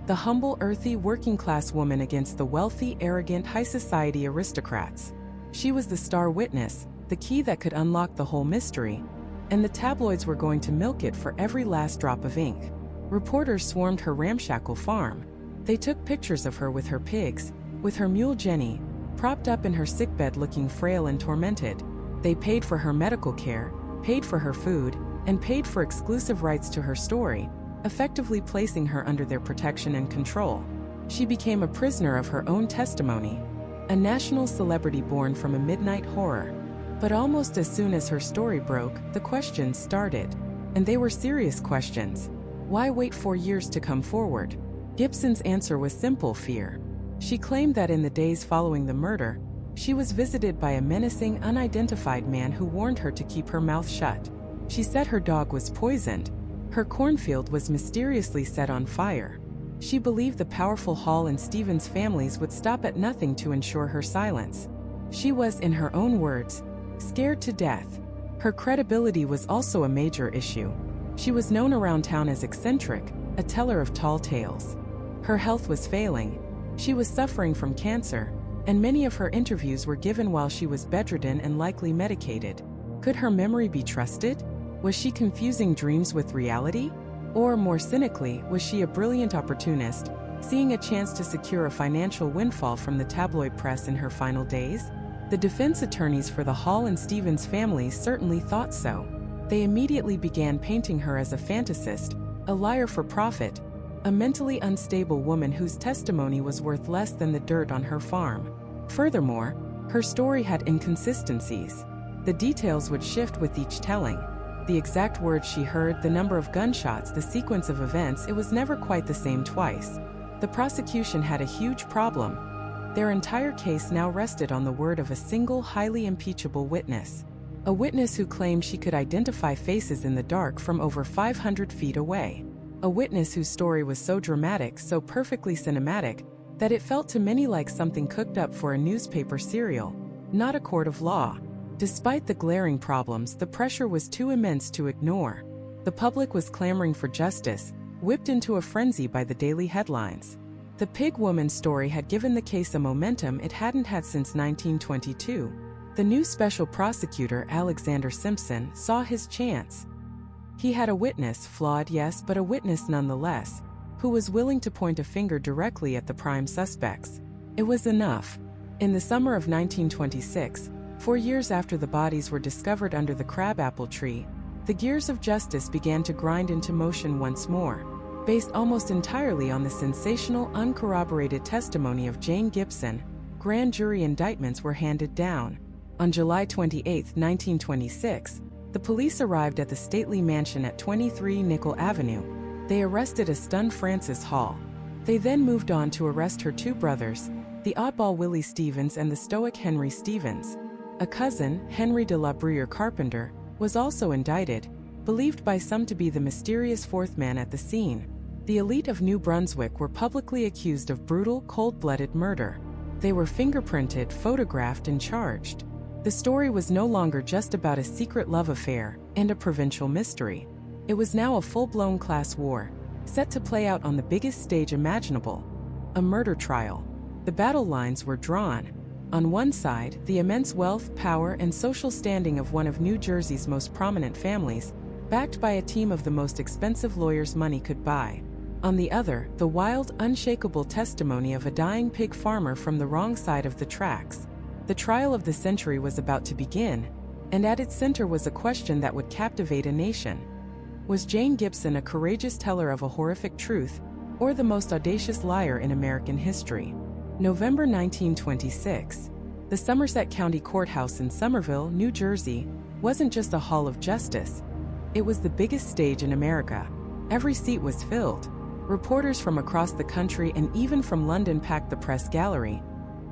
The humble, earthy, working-class woman against the wealthy, arrogant, high-society aristocrats. She was the star witness, the key that could unlock the whole mystery, and the tabloids were going to milk it for every last drop of ink. Reporters swarmed her ramshackle farm. They took pictures of her with her pigs, with her mule Jenny, propped up in her sickbed looking frail and tormented. They paid for her medical care, paid for her food, and paid for exclusive rights to her story, effectively placing her under their protection and control. She became a prisoner of her own testimony, a national celebrity born from a midnight horror. But almost as soon as her story broke, the questions started. And they were serious questions. Why wait 4 years to come forward? Gibson's answer was simple: fear. She claimed that in the days following the murder, she was visited by a menacing, unidentified man who warned her to keep her mouth shut. She said her dog was poisoned. Her cornfield was mysteriously set on fire. She believed the powerful Hall and Stevens families would stop at nothing to ensure her silence. She was, in her own words, scared to death. Her credibility was also a major issue. She was known around town as eccentric, a teller of tall tales. Her health was failing. She was suffering from cancer, and many of her interviews were given while she was bedridden and likely medicated. Could her memory be trusted? Was she confusing dreams with reality? Or, more cynically, was she a brilliant opportunist, seeing a chance to secure a financial windfall from the tabloid press in her final days? The defense attorneys for the Hall and Stevens families certainly thought so. They immediately began painting her as a fantasist, a liar for profit, a mentally unstable woman whose testimony was worth less than the dirt on her farm. Furthermore, her story had inconsistencies. The details would shift with each telling. The exact words she heard, the number of gunshots, the sequence of events, it was never quite the same twice. The prosecution had a huge problem. Their entire case now rested on the word of a single, highly impeachable witness. A witness who claimed she could identify faces in the dark from over 500 feet away. A witness whose story was so dramatic, so perfectly cinematic, that it felt to many like something cooked up for a newspaper serial, not a court of law. Despite the glaring problems, the pressure was too immense to ignore. The public was clamoring for justice, whipped into a frenzy by the daily headlines. The Pig Woman story had given the case a momentum it hadn't had since 1922. The new special prosecutor, Alexander Simpson, saw his chance. He had a witness, flawed yes, but a witness nonetheless, who was willing to point a finger directly at the prime suspects. It was enough. In the summer of 1926, 4 years after the bodies were discovered under the crabapple tree, the gears of justice began to grind into motion once more. Based almost entirely on the sensational, uncorroborated testimony of Jane Gibson, grand jury indictments were handed down. On July 28, 1926, The police arrived at the stately mansion at 23 Nickel Avenue. They arrested a stunned Frances Hall. They then moved on to arrest her two brothers, the oddball Willie Stevens and the stoic Henry Stevens. A cousin, Henry de la Bruyere Carpenter, was also indicted, believed by some to be the mysterious fourth man at the scene. The elite of New Brunswick were publicly accused of brutal, cold-blooded murder. They were fingerprinted, photographed, and charged. The story was no longer just about a secret love affair and a provincial mystery. It was now a full-blown class war, set to play out on the biggest stage imaginable. A murder trial. The battle lines were drawn. On one side, the immense wealth, power, and social standing of one of New Jersey's most prominent families, backed by a team of the most expensive lawyers money could buy. On the other, the wild, unshakable testimony of a dying pig farmer from the wrong side of the tracks. The trial of the century was about to begin, and at its center was a question that would captivate a nation. Was Jane Gibson a courageous teller of a horrific truth, or the most audacious liar in American history? November 1926. The Somerset County Courthouse in Somerville, New Jersey, wasn't just a hall of justice. It was the biggest stage in America. Every seat was filled. Reporters from across the country and even from London packed the press gallery,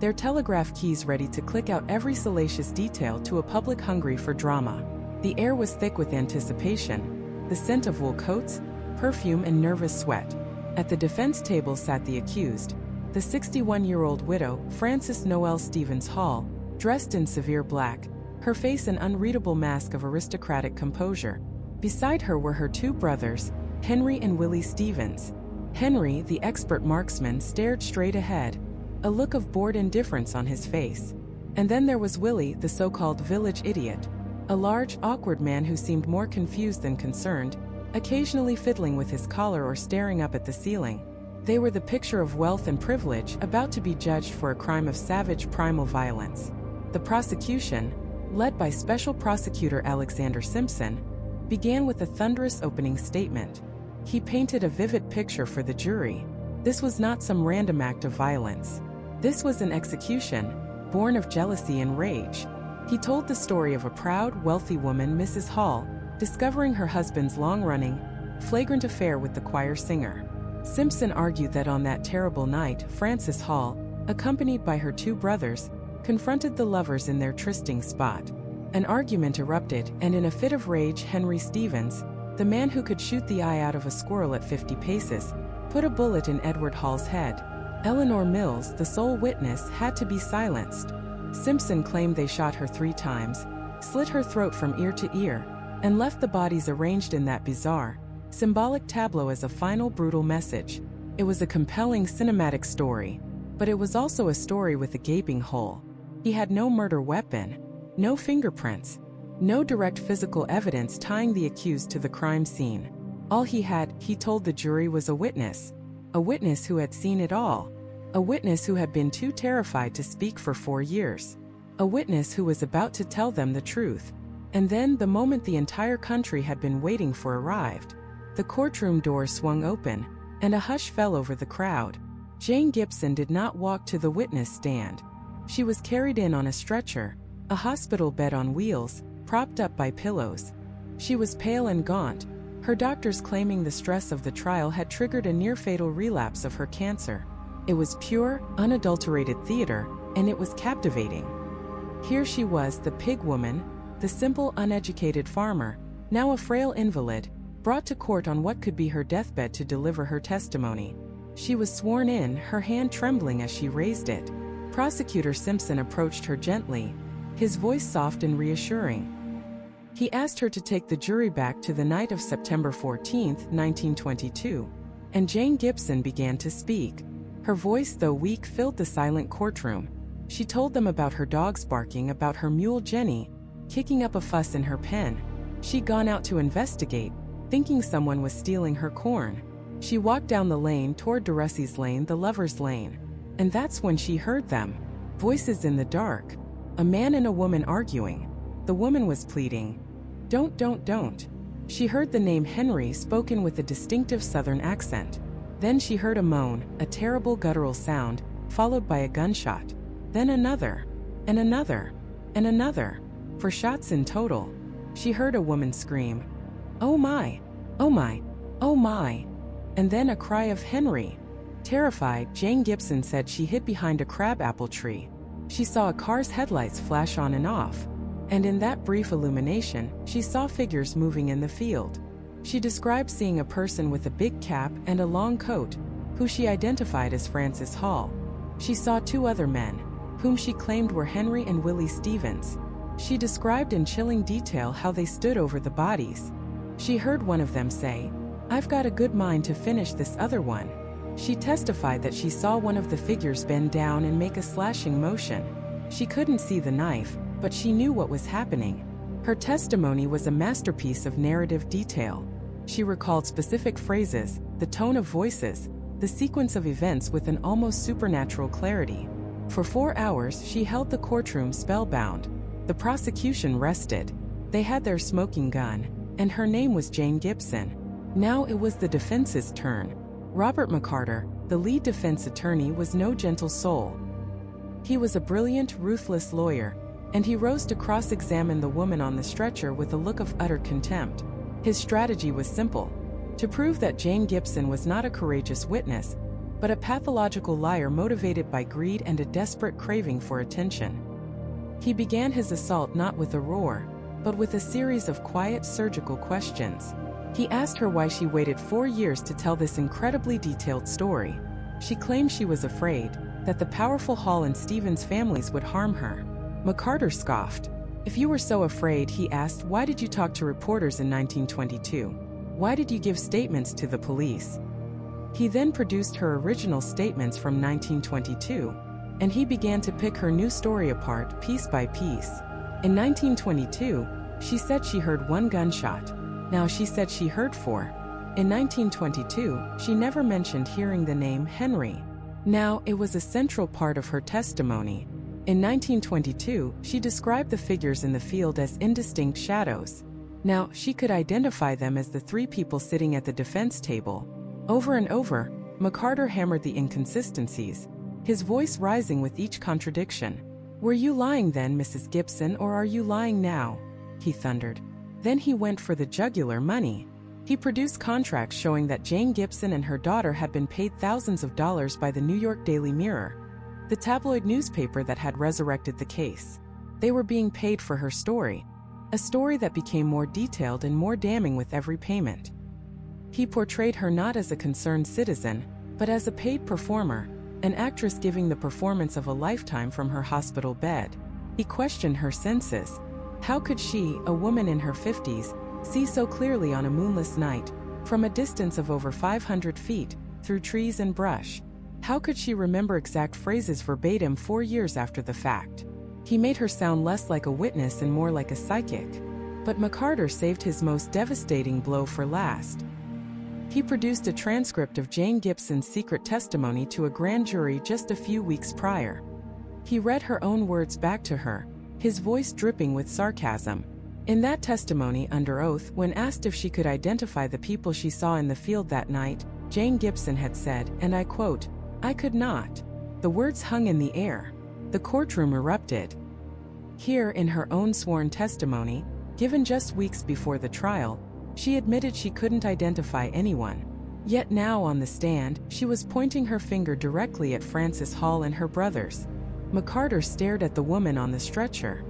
their telegraph keys ready to click out every salacious detail to a public hungry for drama. The air was thick with anticipation, the scent of wool coats, perfume, and nervous sweat. At the defense table sat the accused, the 61-year-old widow, Frances Noel Stevens Hall, dressed in severe black, her face an unreadable mask of aristocratic composure. Beside her were her two brothers, Henry and Willie Stevens. Henry, the expert marksman, stared straight ahead, a look of bored indifference on his face. And then there was Willie, the so-called village idiot, a large, awkward man who seemed more confused than concerned, occasionally fiddling with his collar or staring up at the ceiling. They were the picture of wealth and privilege, about to be judged for a crime of savage primal violence. The prosecution, led by Special Prosecutor Alexander Simpson, began with a thunderous opening statement. He painted a vivid picture for the jury. This was not some random act of violence. This was an execution, born of jealousy and rage. He told the story of a proud, wealthy woman, Mrs. Hall, discovering her husband's long-running, flagrant affair with the choir singer. Simpson argued that on that terrible night, Frances Hall, accompanied by her two brothers, confronted the lovers in their trysting spot. An argument erupted, and in a fit of rage, Henry Stevens, the man who could shoot the eye out of a squirrel at 50 paces, put a bullet in Edward Hall's head. Eleanor Mills, the sole witness, had to be silenced. Simpson claimed they shot her 3 times, slit her throat from ear to ear, and left the bodies arranged in that bizarre, symbolic tableau as a final brutal message. It was a compelling cinematic story, but it was also a story with a gaping hole. He had no murder weapon, no fingerprints, no direct physical evidence tying the accused to the crime scene. All he had, he told the jury, was a witness who had seen it all, a witness who had been too terrified to speak for 4 years, a witness who was about to tell them the truth. And then, the moment the entire country had been waiting for arrived. The courtroom doors swung open, and a hush fell over the crowd. Jane Gibson did not walk to the witness stand. She was carried in on a stretcher, a hospital bed on wheels, propped up by pillows. She was pale and gaunt, her doctors claiming the stress of the trial had triggered a near-fatal relapse of her cancer. It was pure, unadulterated theater, and it was captivating. Here she was, the pig woman, the simple, uneducated farmer, now a frail invalid, brought to court on what could be her deathbed to deliver her testimony. She was sworn in, her hand trembling as she raised it. Prosecutor Simpson approached her gently, his voice soft and reassuring. He asked her to take the jury back to the night of September 14, 1922, and Jane Gibson began to speak. Her voice, though weak, filled the silent courtroom. She told them about her dogs barking, about her mule Jenny, kicking up a fuss in her pen. She'd gone out to investigate, thinking someone was stealing her corn. She walked down the lane toward Durussey's lane, the lover's lane. And that's when she heard them. Voices in the dark. A man and a woman arguing. The woman was pleading, Don't. She heard the name Henry spoken with a distinctive southern accent. Then she heard a moan, a terrible guttural sound, followed by a gunshot. Then another, and another, and another. 4 shots in total. She heard a woman scream, "Oh my! Oh my! Oh my!" and then a cry of "Henry!" Terrified, Jane Gibson said she hid behind a crabapple tree. She saw a car's headlights flash on and off, and in that brief illumination, she saw figures moving in the field. She described seeing a person with a big cap and a long coat, who she identified as Francis Hall. She saw two other men, whom she claimed were Henry and Willie Stevens. She described in chilling detail how they stood over the bodies. She heard one of them say, "I've got a good mind to finish this other one." She testified that she saw one of the figures bend down and make a slashing motion. She couldn't see the knife, but she knew what was happening. Her testimony was a masterpiece of narrative detail. She recalled specific phrases, the tone of voices, the sequence of events with an almost supernatural clarity. For 4 hours, she held the courtroom spellbound. The prosecution rested. They had their smoking gun, and her name was Jane Gibson. Now it was the defense's turn. Robert McCarter, the lead defense attorney, was no gentle soul. He was a brilliant, ruthless lawyer, and he rose to cross-examine the woman on the stretcher with a look of utter contempt. His strategy was simple: to prove that Jane Gibson was not a courageous witness, but a pathological liar motivated by greed and a desperate craving for attention. He began his assault not with a roar, but with a series of quiet, surgical questions. He asked her why she waited 4 years to tell this incredibly detailed story. She claimed she was afraid that the powerful Hall and Stevens families would harm her. McCarter scoffed. "If you were so afraid," he asked, "why did you talk to reporters in 1922? Why did you give statements to the police?" He then produced her original statements from 1922, and he began to pick her new story apart piece by piece. In 1922, she said she heard 1 gunshot. Now she said she heard 4. In 1922, she never mentioned hearing the name Henry. Now it was a central part of her testimony. In 1922, she described the figures in the field as indistinct shadows. Now she could identify them as the 3 people sitting at the defense table. Over and over, McCarter hammered the inconsistencies, his voice rising with each contradiction. "Were you lying then, Mrs. Gibson, or are you lying now?" he thundered. Then he went for the jugular money. He produced contracts showing that Jane Gibson and her daughter had been paid thousands of dollars by the New York Daily Mirror, the tabloid newspaper that had resurrected the case. They were being paid for her story, a story that became more detailed and more damning with every payment. He portrayed her not as a concerned citizen, but as a paid performer, an actress giving the performance of a lifetime from her hospital bed. He questioned her senses. How could she, a woman in her 50s, see so clearly on a moonless night, from a distance of over 500 feet, through trees and brush? How could she remember exact phrases verbatim 4 years after the fact? He made her sound less like a witness and more like a psychic. But McCarter saved his most devastating blow for last. He produced a transcript of Jane Gibson's secret testimony to a grand jury just a few weeks prior. He read her own words back to her, his voice dripping with sarcasm. In that testimony under oath, when asked if she could identify the people she saw in the field that night, Jane Gibson had said, and I quote, "I could not." The words hung in the air. The courtroom erupted. Here, in her own sworn testimony, given just weeks before the trial, she admitted she couldn't identify anyone. Yet now on the stand, she was pointing her finger directly at Francis Hall and her brothers. McCarter stared at the woman on the stretcher.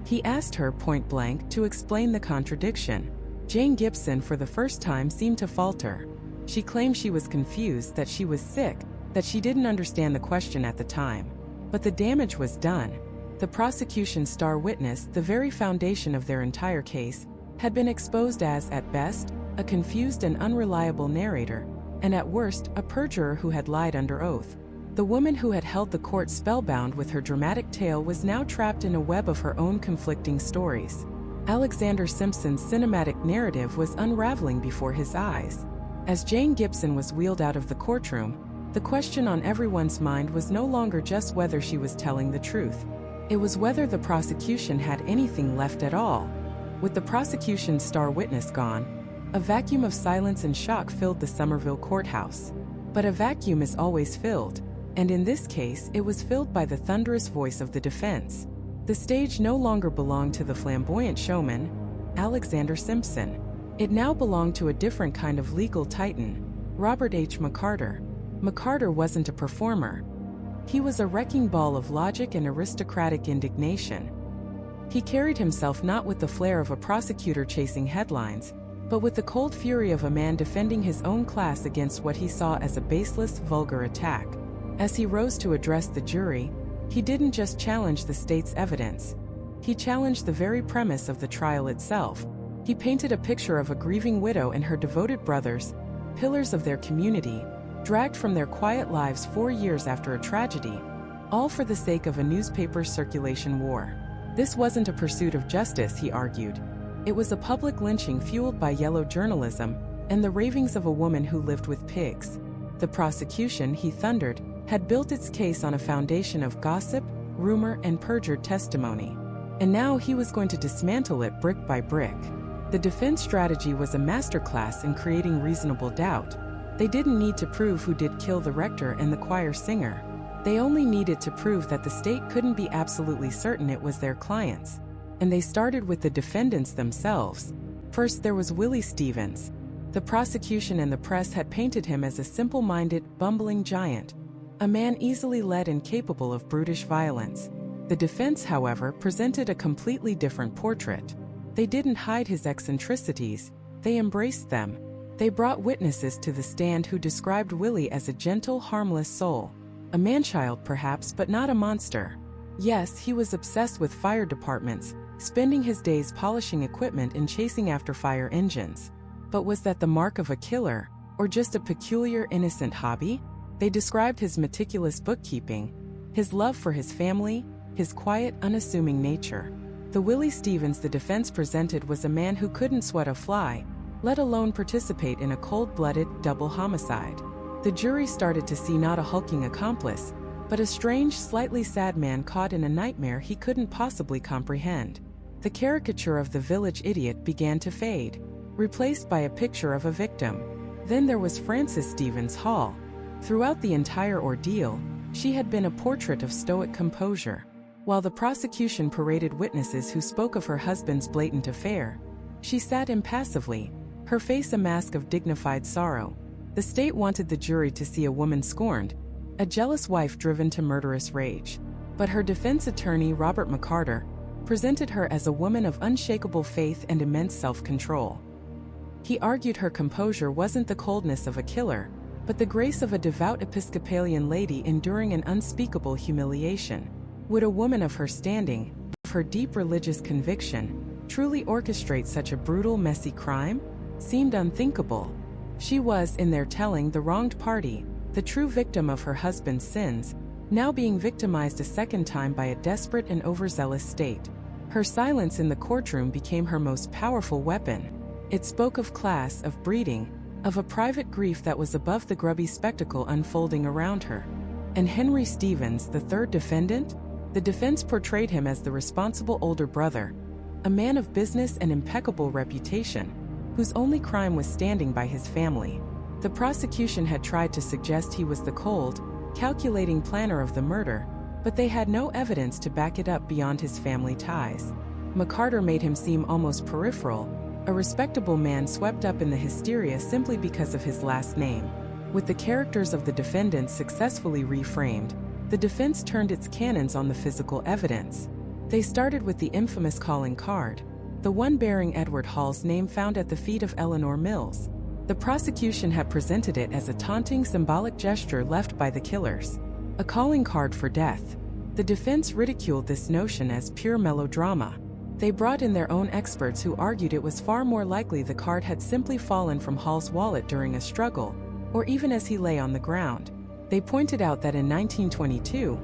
He asked her point blank to explain the contradiction. Jane Gibson for the first time seemed to falter. She claimed she was confused, that she was sick, that she didn't understand the question at the time. But the damage was done. The prosecution's star witness, the very foundation of their entire case, had been exposed as, at best, a confused and unreliable narrator, and at worst, a perjurer who had lied under oath. The woman who had held the court spellbound with her dramatic tale was now trapped in a web of her own conflicting stories. Alexander Simpson's cinematic narrative was unraveling before his eyes. As Jane Gibson was wheeled out of the courtroom, the question on everyone's mind was no longer just whether she was telling the truth. It was whether the prosecution had anything left at all. With the prosecution's star witness gone, a vacuum of silence and shock filled the Somerville courthouse. But a vacuum is always filled, and in this case it was filled by the thunderous voice of the defense. The stage no longer belonged to the flamboyant showman. Alexander Simpson. It now belonged to a different kind of legal titan, Robert H. McCarter. McCarter wasn't a performer. He was a wrecking ball of logic and aristocratic indignation. He carried himself not with the flair of a prosecutor chasing headlines, but with the cold fury of a man defending his own class against what he saw as a baseless, vulgar attack. As he rose to address the jury, he didn't just challenge the state's evidence. He challenged the very premise of the trial itself. He painted a picture of a grieving widow and her devoted brothers, pillars of their community, dragged from their quiet lives 4 years after a tragedy, all for the sake of a newspaper circulation war. This wasn't a pursuit of justice, he argued. It was a public lynching fueled by yellow journalism and the ravings of a woman who lived with pigs. The prosecution, he thundered, had built its case on a foundation of gossip, rumor, and perjured testimony. And now he was going to dismantle it brick by brick. The defense strategy was a masterclass in creating reasonable doubt. They didn't need to prove who did kill the rector and the choir singer. They only needed to prove that the state couldn't be absolutely certain it was their clients. And they started with the defendants themselves. First, there was Willie Stevens. The prosecution and the press had painted him as a simple-minded, bumbling giant, a man easily led and capable of brutish violence. The defense, however, presented a completely different portrait. They didn't hide his eccentricities, they embraced them. They brought witnesses to the stand who described Willie as a gentle, harmless soul. A man-child perhaps, but not a monster. Yes, he was obsessed with fire departments, spending his days polishing equipment and chasing after fire engines. But was that the mark of a killer, or just a peculiar, innocent hobby? They described his meticulous bookkeeping, his love for his family, his quiet, unassuming nature. The Willie Stevens the defense presented was a man who couldn't sweat a fly, let alone participate in a cold-blooded, double homicide. The jury started to see not a hulking accomplice, but a strange, slightly sad man caught in a nightmare he couldn't possibly comprehend. The caricature of the village idiot began to fade, replaced by a picture of a victim. Then there was Frances Stevens Hall. Throughout the entire ordeal, she had been a portrait of stoic composure. While the prosecution paraded witnesses who spoke of her husband's blatant affair, she sat impassively, her face a mask of dignified sorrow. The state wanted the jury to see a woman scorned, a jealous wife driven to murderous rage. But her defense attorney, Robert McCarter, presented her as a woman of unshakable faith and immense self-control. He argued her composure wasn't the coldness of a killer, but the grace of a devout Episcopalian lady enduring an unspeakable humiliation. Would a woman of her standing, of her deep religious conviction, truly orchestrate such a brutal, messy crime? Seemed unthinkable. She was, in their telling, the wronged party, the true victim of her husband's sins, now being victimized a second time by a desperate and overzealous state. Her silence in the courtroom became her most powerful weapon. It spoke of class, of breeding, of a private grief that was above the grubby spectacle unfolding around her. And Henry Stevens, the third defendant? The defense portrayed him as the responsible older brother, a man of business and impeccable reputation, whose only crime was standing by his family. The prosecution had tried to suggest he was the cold, calculating planner of the murder, but they had no evidence to back it up beyond his family ties. McCarter made him seem almost peripheral, a respectable man swept up in the hysteria simply because of his last name. With the characters of the defendants successfully reframed, the defense turned its cannons on the physical evidence. They started with the infamous calling card, the one bearing Edward Hall's name found at the feet of Eleanor Mills. The prosecution had presented it as a taunting, symbolic gesture left by the killers. A calling card for death. The defense ridiculed this notion as pure melodrama. They brought in their own experts who argued it was far more likely the card had simply fallen from Hall's wallet during a struggle, or even as he lay on the ground. They pointed out that in 1922,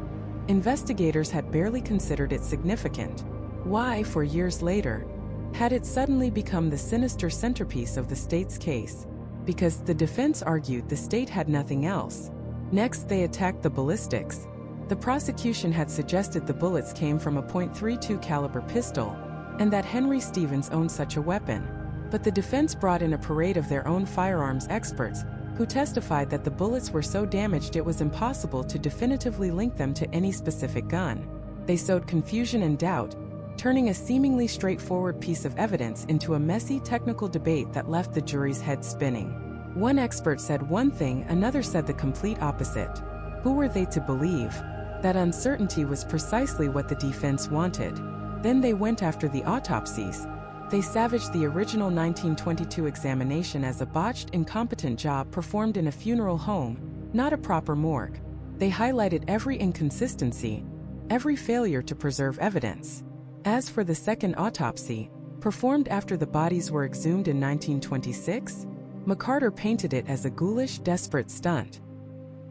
investigators had barely considered it significant. Why, 4 years later, had it suddenly become the sinister centerpiece of the state's case? Because the defense argued the state had nothing else. Next, they attacked the ballistics. The prosecution had suggested the bullets came from a .32 caliber pistol, and that Henry Stevens owned such a weapon. But the defense brought in a parade of their own firearms experts, who testified that the bullets were so damaged it was impossible to definitively link them to any specific gun. They sowed confusion and doubt, turning a seemingly straightforward piece of evidence into a messy technical debate that left the jury's head spinning. One expert said one thing, another said the complete opposite. Who were they to believe? That uncertainty was precisely what the defense wanted. Then they went after the autopsies. They savaged the original 1922 examination as a botched, incompetent job performed in a funeral home, not a proper morgue. They highlighted every inconsistency, every failure to preserve evidence. As for the second autopsy, performed after the bodies were exhumed in 1926, McCarter painted it as a ghoulish, desperate stunt.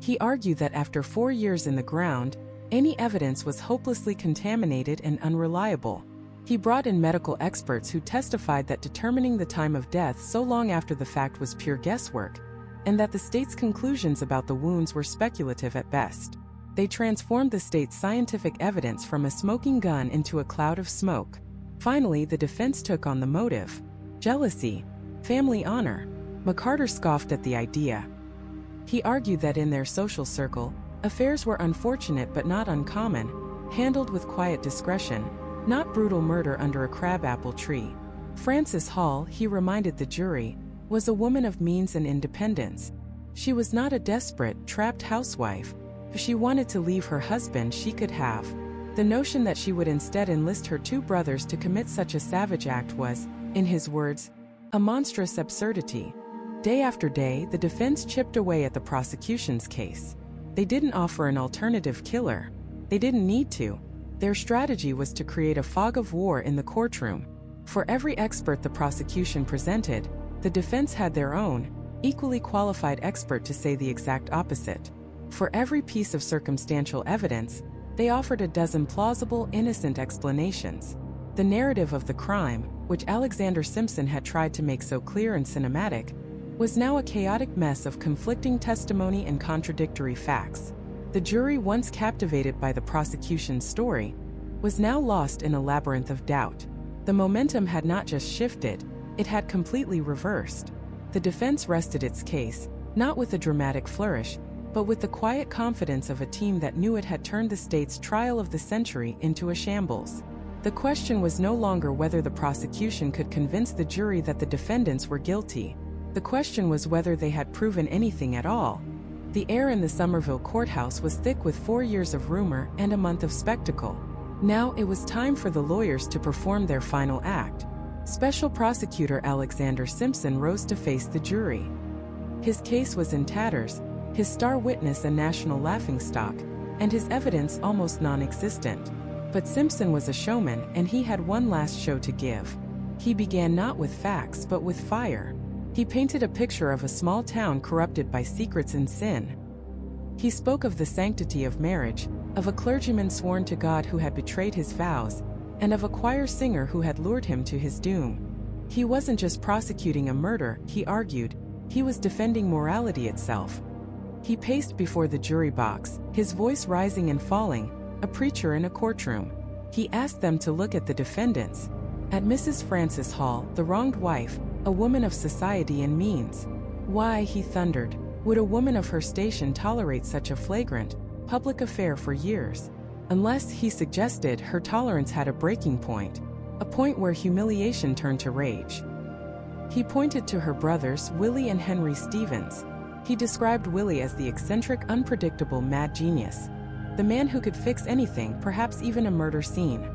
He argued that after 4 years in the ground, any evidence was hopelessly contaminated and unreliable. He brought in medical experts who testified that determining the time of death so long after the fact was pure guesswork, and that the state's conclusions about the wounds were speculative at best. They transformed the state's scientific evidence from a smoking gun into a cloud of smoke. Finally, the defense took on the motive: jealousy, family honor. McCarter scoffed at the idea. He argued that in their social circle, affairs were unfortunate but not uncommon, handled with quiet discretion, not brutal murder under a crabapple tree. Frances Hall, he reminded the jury, was a woman of means and independence. She was not a desperate, trapped housewife. If she wanted to leave her husband, she could have. The notion that she would instead enlist her 2 brothers to commit such a savage act was, in his words, a monstrous absurdity. Day after day, the defense chipped away at the prosecution's case. They didn't offer an alternative killer. They didn't need to. Their strategy was to create a fog of war in the courtroom. For every expert the prosecution presented, the defense had their own, equally qualified expert to say the exact opposite. For every piece of circumstantial evidence, they offered a dozen plausible, innocent explanations. The narrative of the crime, which Alexander Simpson had tried to make so clear and cinematic, was now a chaotic mess of conflicting testimony and contradictory facts. The jury, once captivated by the prosecution's story, was now lost in a labyrinth of doubt. The momentum had not just shifted, it had completely reversed. The defense rested its case, not with a dramatic flourish, but with the quiet confidence of a team that knew it had turned the state's trial of the century into a shambles. The question was no longer whether the prosecution could convince the jury that the defendants were guilty. The question was whether they had proven anything at all. The air in the Somerville courthouse was thick with 4 years of rumor and a month of spectacle. Now it was time for the lawyers to perform their final act. Special Prosecutor Alexander Simpson rose to face the jury. His case was in tatters, his star witness a national laughingstock, and his evidence almost non-existent. But Simpson was a showman, and he had one last show to give. He began not with facts but with fire. He painted a picture of a small town corrupted by secrets and sin. He spoke of the sanctity of marriage, of a clergyman sworn to God who had betrayed his vows, and of a choir singer who had lured him to his doom. He wasn't just prosecuting a murder, he argued, he was defending morality itself. He paced before the jury box, his voice rising and falling, a preacher in a courtroom. He asked them to look at the defendants, at Mrs. Frances Hall, the wronged wife, a woman of society and means. Why, he thundered, would a woman of her station tolerate such a flagrant, public affair for years? Unless, he suggested, her tolerance had a breaking point, a point where humiliation turned to rage. He pointed to her brothers, Willie and Henry Stevens. He described Willie as the eccentric, unpredictable mad genius, the man who could fix anything, perhaps even a murder scene.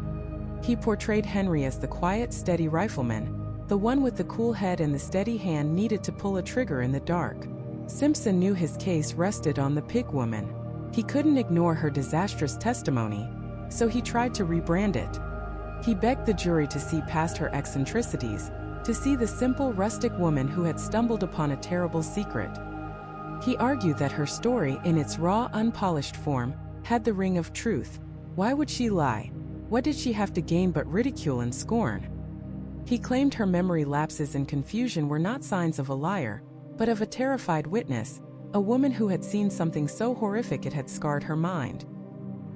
He portrayed Henry as the quiet, steady rifleman, the one with the cool head and the steady hand needed to pull a trigger in the dark. Simpson knew his case rested on the pig woman. He couldn't ignore her disastrous testimony, so he tried to rebrand it. He begged the jury to see past her eccentricities, to see the simple, rustic woman who had stumbled upon a terrible secret. He argued that her story, in its raw, unpolished form, had the ring of truth. Why would she lie? What did she have to gain but ridicule and scorn? He claimed her memory lapses and confusion were not signs of a liar, but of a terrified witness, a woman who had seen something so horrific it had scarred her mind.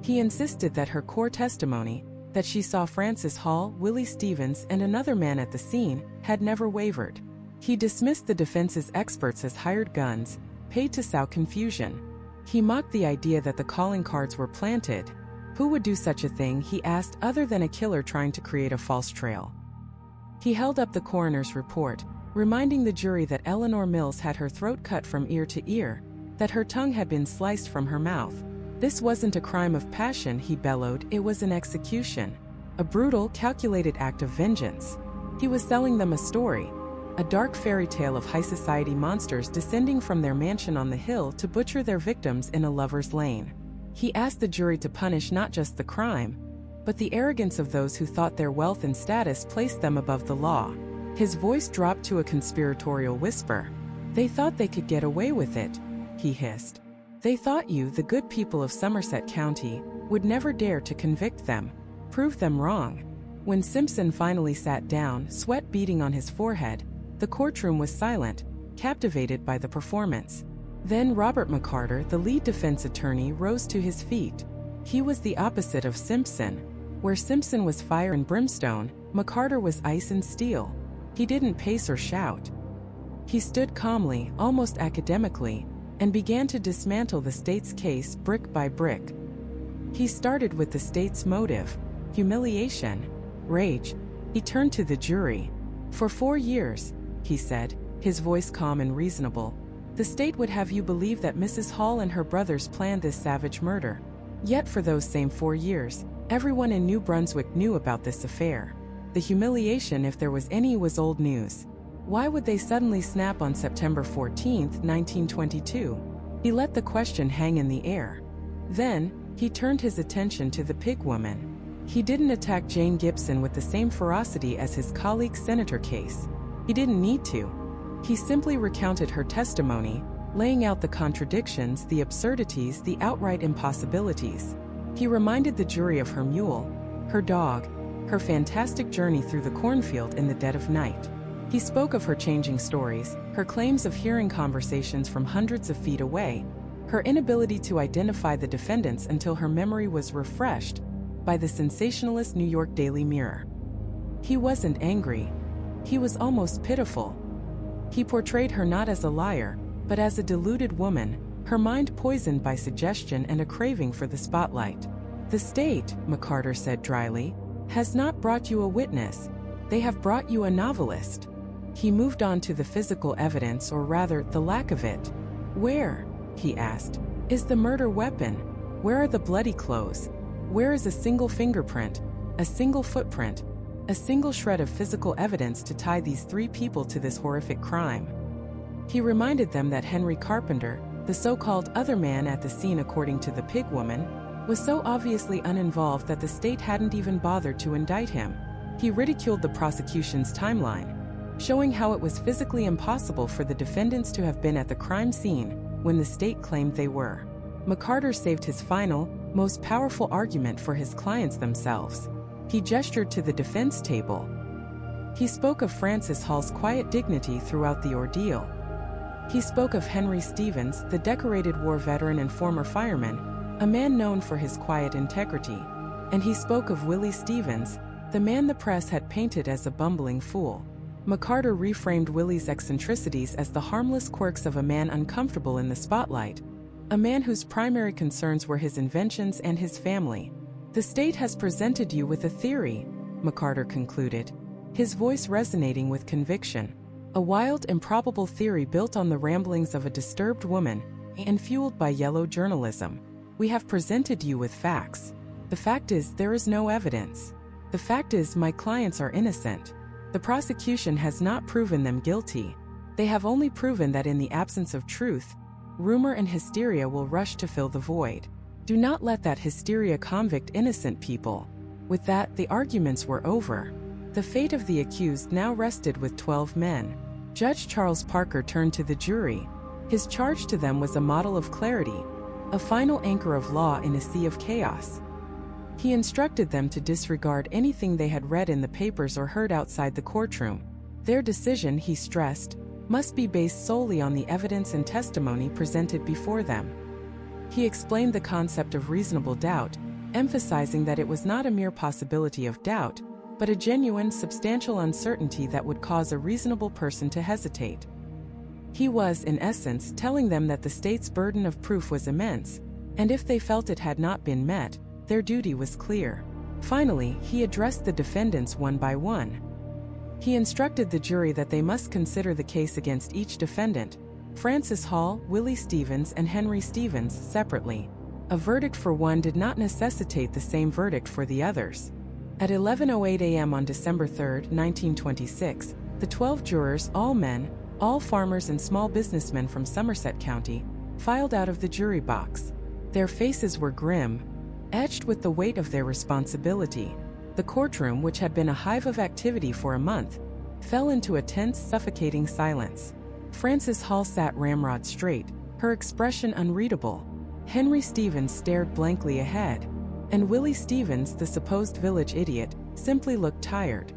He insisted that her core testimony, that she saw Frances Hall, Willie Stevens, and another man at the scene, had never wavered. He dismissed the defense's experts as hired guns, paid to sow confusion. He mocked the idea that the calling cards were planted. Who would do such a thing, he asked, other than a killer trying to create a false trail? He held up the coroner's report, reminding the jury that Eleanor Mills had her throat cut from ear to ear, that her tongue had been sliced from her mouth. This wasn't a crime of passion, he bellowed, it was an execution. A brutal, calculated act of vengeance. He was selling them a story, a dark fairy tale of high society monsters descending from their mansion on the hill to butcher their victims in a lover's lane. He asked the jury to punish not just the crime, but the arrogance of those who thought their wealth and status placed them above the law. His voice dropped to a conspiratorial whisper. They thought they could get away with it, he hissed. They thought you, the good people of Somerset County, would never dare to convict them, prove them wrong. When Simpson finally sat down, sweat beading on his forehead, the courtroom was silent, captivated by the performance. Then Robert McCarter, the lead defense attorney, rose to his feet. He was the opposite of Simpson. Where Simpson was fire and brimstone, McCarter was ice and steel. He didn't pace or shout. He stood calmly, almost academically, and began to dismantle the state's case brick by brick. He started with the state's motive: humiliation, rage. He turned to the jury. For 4 years, he said, his voice calm and reasonable, the state would have you believe that Mrs. Hall and her brothers planned this savage murder. Yet for those same 4 years, everyone in New Brunswick knew about this affair. The humiliation, if there was any, was old news. Why would they suddenly snap on September 14, 1922? He let the question hang in the air. Then, he turned his attention to the pig woman. He didn't attack Jane Gibson with the same ferocity as his colleague's senator case. He didn't need to. He simply recounted her testimony, laying out the contradictions, the absurdities, the outright impossibilities. He reminded the jury of her mule, her dog, her fantastic journey through the cornfield in the dead of night. He spoke of her changing stories, her claims of hearing conversations from hundreds of feet away, her inability to identify the defendants until her memory was refreshed by the sensationalist New York Daily Mirror. He wasn't angry. He was almost pitiful. He portrayed her not as a liar, but as a deluded woman, her mind poisoned by suggestion and a craving for the spotlight. The state, McCarter said dryly, has not brought you a witness. They have brought you a novelist. He moved on to the physical evidence, or rather, the lack of it. Where, he asked, is the murder weapon? Where are the bloody clothes? Where is a single fingerprint, a single footprint, a single shred of physical evidence to tie these 3 people to this horrific crime? He reminded them that Henry Carpenter, the so-called other man at the scene according to the pig woman, was so obviously uninvolved that the state hadn't even bothered to indict him. He ridiculed the prosecution's timeline, showing how it was physically impossible for the defendants to have been at the crime scene when the state claimed they were. McCarter saved his final, most powerful argument for his clients themselves. He gestured to the defense table. He spoke of Frances Hall's quiet dignity throughout the ordeal. He spoke of Henry Stevens, the decorated war veteran and former fireman, a man known for his quiet integrity. And he spoke of Willie Stevens, the man the press had painted as a bumbling fool. McCarter reframed Willie's eccentricities as the harmless quirks of a man uncomfortable in the spotlight, a man whose primary concerns were his inventions and his family. The state has presented you with a theory, McCarter concluded, his voice resonating with conviction. A wild, improbable theory built on the ramblings of a disturbed woman and fueled by yellow journalism. We have presented you with facts. The fact is, there is no evidence. The fact is, my clients are innocent. The prosecution has not proven them guilty. They have only proven that in the absence of truth, rumor and hysteria will rush to fill the void. Do not let that hysteria convict innocent people. With that, the arguments were over. The fate of the accused now rested with 12 men. Judge Charles Parker turned to the jury. His charge to them was a model of clarity, a final anchor of law in a sea of chaos. He instructed them to disregard anything they had read in the papers or heard outside the courtroom. Their decision, he stressed, must be based solely on the evidence and testimony presented before them. He explained the concept of reasonable doubt, emphasizing that it was not a mere possibility of doubt, but a genuine, substantial uncertainty that would cause a reasonable person to hesitate. He was, in essence, telling them that the state's burden of proof was immense, and if they felt it had not been met, Their duty was clear. Finally, he addressed the defendants one by one. He instructed the jury that they must consider the case against each defendant, Francis Hall, Willie Stevens, and Henry Stevens, separately. A verdict for one did not necessitate the same verdict for the others. At 11:08 a.m. on December 3, 1926, the 12 jurors, all men, all farmers and small businessmen from Somerset County, filed out of the jury box. Their faces were grim, etched with the weight of their responsibility. The courtroom, which had been a hive of activity for a month, fell into a tense, suffocating silence. Francis Hall sat ramrod straight, her expression unreadable. Henry Stevens stared blankly ahead, and Willie Stevens, the supposed village idiot, simply looked tired.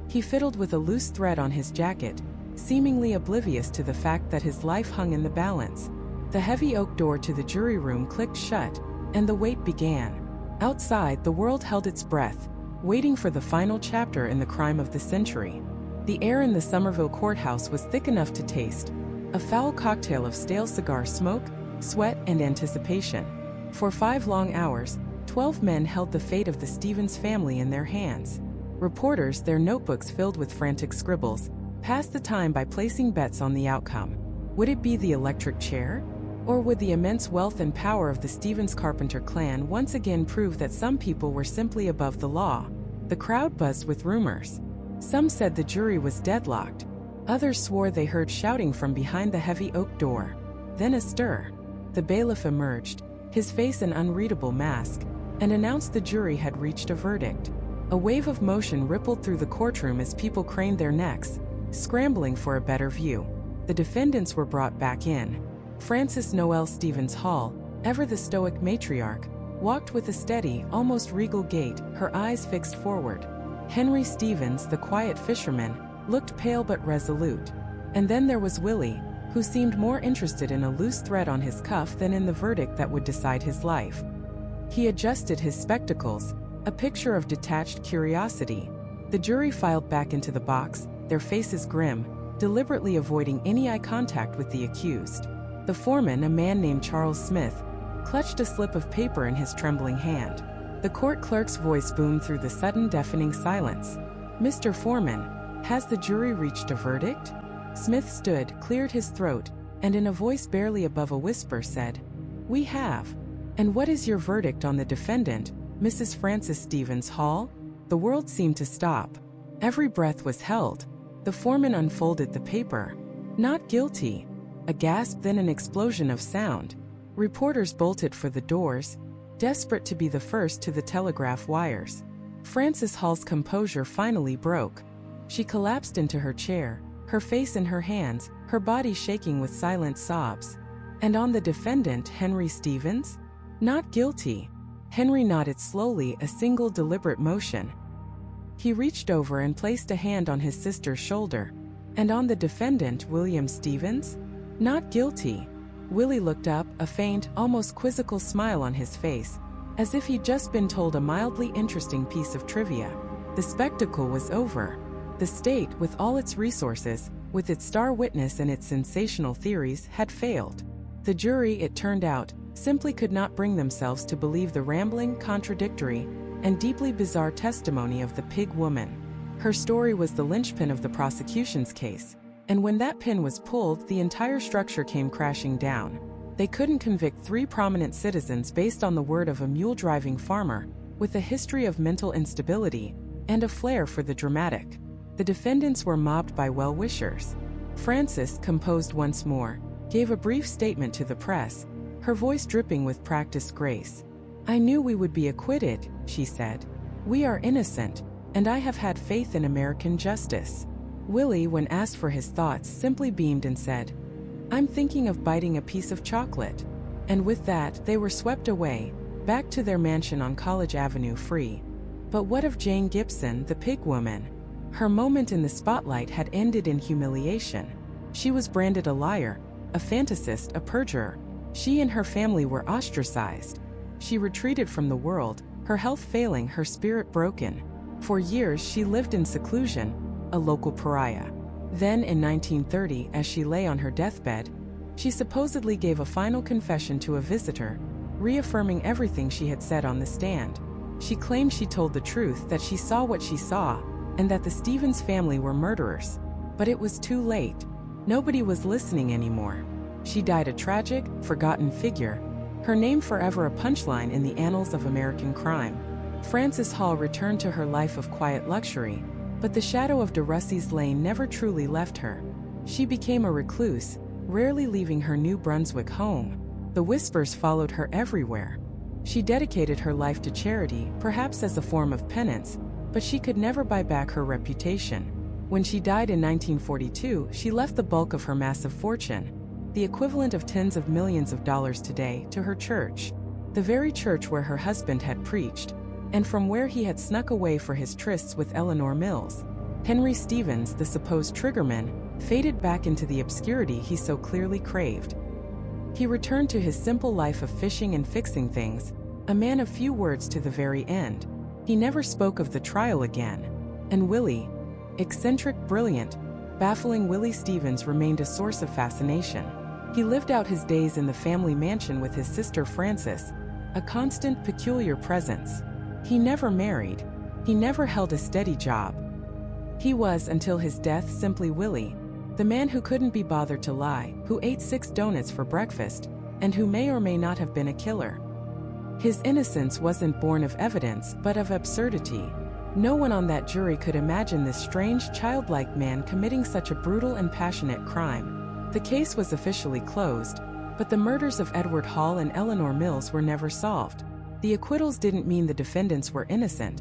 He fiddled with a loose thread on his jacket, seemingly oblivious to the fact that his life hung in the balance. The heavy oak door to the jury room clicked shut, and the wait began. Outside, the world held its breath, waiting for the final chapter in the crime of the century. The air in the Somerville courthouse was thick enough to taste a foul cocktail of stale cigar smoke, sweat, and anticipation. For 5 long hours, 12 men held the fate of the Stevens family in their hands. Reporters, their notebooks filled with frantic scribbles, passed the time by placing bets on the outcome. Would it be the electric chair? Or would the immense wealth and power of the Stevens Carpenter clan once again prove that some people were simply above the law? The crowd buzzed with rumors. Some said the jury was deadlocked. Others swore they heard shouting from behind the heavy oak door. Then a stir. The bailiff emerged, his face an unreadable mask, and announced the jury had reached a verdict. A wave of motion rippled through the courtroom as people craned their necks, scrambling for a better view. The defendants were brought back in. Frances Noel Stevens Hall, ever the stoic matriarch, walked with a steady, almost regal gait, her eyes fixed forward. Henry Stevens, the quiet fisherman, looked pale but resolute. And then there was Willie, who seemed more interested in a loose thread on his cuff than in the verdict that would decide his life. He adjusted his spectacles, a picture of detached curiosity. The jury filed back into the box, their faces grim, deliberately avoiding any eye contact with the accused. The foreman, a man named Charles Smith, clutched a slip of paper in his trembling hand. The court clerk's voice boomed through the sudden deafening silence. "Mr. Foreman, has the jury reached a verdict?" Smith stood, cleared his throat, and in a voice barely above a whisper said, "We have." "And what is your verdict on the defendant, Mrs. Frances Stevens Hall?" The world seemed to stop. Every breath was held. The foreman unfolded the paper. "Not guilty." A gasp, then an explosion of sound. Reporters bolted for the doors, desperate to be the first to the telegraph wires. Frances Hall's composure finally broke. She collapsed into her chair, her face in her hands, her body shaking with silent sobs. "And on the defendant, Henry Stevens?" "Not guilty." Henry nodded slowly, a single deliberate motion. He reached over and placed a hand on his sister's shoulder. "And on the defendant, William Stevens?" "Not guilty." Willie looked up, a faint, almost quizzical smile on his face, as if he'd just been told a mildly interesting piece of trivia. The spectacle was over. The state, with all its resources, with its star witness and its sensational theories, had failed. The jury, it turned out, simply could not bring themselves to believe the rambling, contradictory, and deeply bizarre testimony of the pig woman. Her story was the linchpin of the prosecution's case, and when that pin was pulled, the entire structure came crashing down. They couldn't convict 3 prominent citizens based on the word of a mule-driving farmer, with a history of mental instability, and a flair for the dramatic. The defendants were mobbed by well-wishers. Frances, composed once more, gave a brief statement to the press, her voice dripping with practiced grace. "I knew we would be acquitted," she said. "We are innocent, and I have had faith in American justice." Willie, when asked for his thoughts, simply beamed and said, "I'm thinking of biting a piece of chocolate." And with that, they were swept away, back to their mansion on College Avenue free. But what of Jane Gibson, the pig woman? Her moment in the spotlight had ended in humiliation. She was branded a liar, a fantasist, a perjurer. She and her family were ostracized. She retreated from the world, her health failing, her spirit broken. For years she lived in seclusion, a local pariah. Then in 1930, as she lay on her deathbed, she supposedly gave a final confession to a visitor, reaffirming everything she had said on the stand. She claimed she told the truth, that she saw what she saw, and that the Stevens family were murderers. But it was too late. Nobody was listening anymore. She died a tragic, forgotten figure, her name forever a punchline in the annals of American crime. Frances Hall returned to her life of quiet luxury, but the shadow of de Russey's Lane never truly left her. She became a recluse, rarely leaving her New Brunswick home. The whispers followed her everywhere. She dedicated her life to charity, perhaps as a form of penance, but she could never buy back her reputation. When she died in 1942, she left the bulk of her massive fortune, the equivalent of tens of millions of dollars today, to her church. The very church where her husband had preached, and from where he had snuck away for his trysts with Eleanor Mills. Henry Stevens, the supposed triggerman, faded back into the obscurity he so clearly craved. He returned to his simple life of fishing and fixing things, a man of few words to the very end. He never spoke of the trial again. And Willie, eccentric, brilliant, baffling Willie Stevens, remained a source of fascination. He lived out his days in the family mansion with his sister Frances, a constant, peculiar presence. He never married. He never held a steady job. He was, until his death, simply Willie, the man who couldn't be bothered to lie, who ate 6 donuts for breakfast, and who may or may not have been a killer. His innocence wasn't born of evidence, but of absurdity. No one on that jury could imagine this strange, childlike man committing such a brutal and passionate crime. The case was officially closed, but the murders of Edward Hall and Eleanor Mills were never solved. The acquittals didn't mean the defendants were innocent.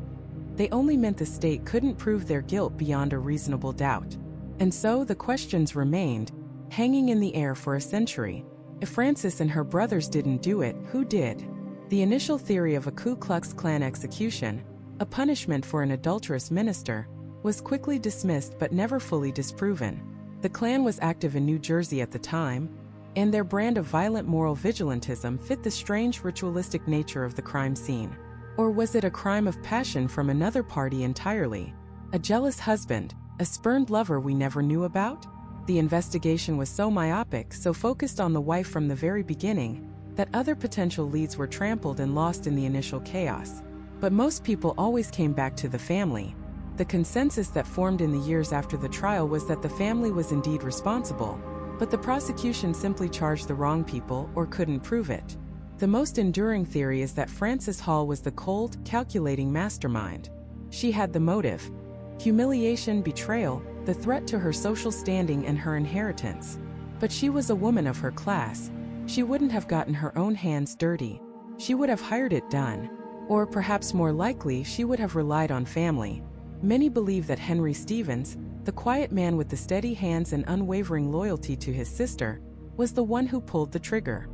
They only meant the state couldn't prove their guilt beyond a reasonable doubt. And so the questions remained, hanging in the air for a century. If Frances and her brothers didn't do it, who did? The initial theory of a Ku Klux Klan execution, a punishment for an adulterous minister, was quickly dismissed but never fully disproven. The Klan was active in New Jersey at the time, and their brand of violent moral vigilantism fit the strange ritualistic nature of the crime scene. Or was it a crime of passion from another party entirely? A jealous husband, a spurned lover we never knew about? The investigation was so myopic, so focused on the wife from the very beginning, that other potential leads were trampled and lost in the initial chaos. But most people always came back to the family. The consensus that formed in the years after the trial was that the family was indeed responsible, but the prosecution simply charged the wrong people or couldn't prove it. The most enduring theory is that Frances Hall was the cold, calculating mastermind. She had the motive: humiliation, betrayal, the threat to her social standing and her inheritance. But she was a woman of her class. She wouldn't have gotten her own hands dirty. She would have hired it done. Or perhaps more likely, she would have relied on family. Many believe that Henry Stevens, the quiet man with the steady hands and unwavering loyalty to his sister, was the one who pulled the trigger.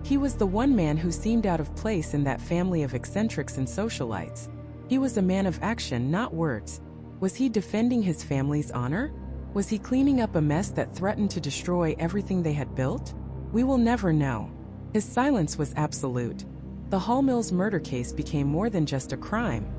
He was the one man who seemed out of place in that family of eccentrics and socialites. He was a man of action, not words. Was he defending his family's honor? Was he cleaning up a mess that threatened to destroy everything they had built? We will never know. His silence was absolute. The Hall Mills murder case became more than just a crime.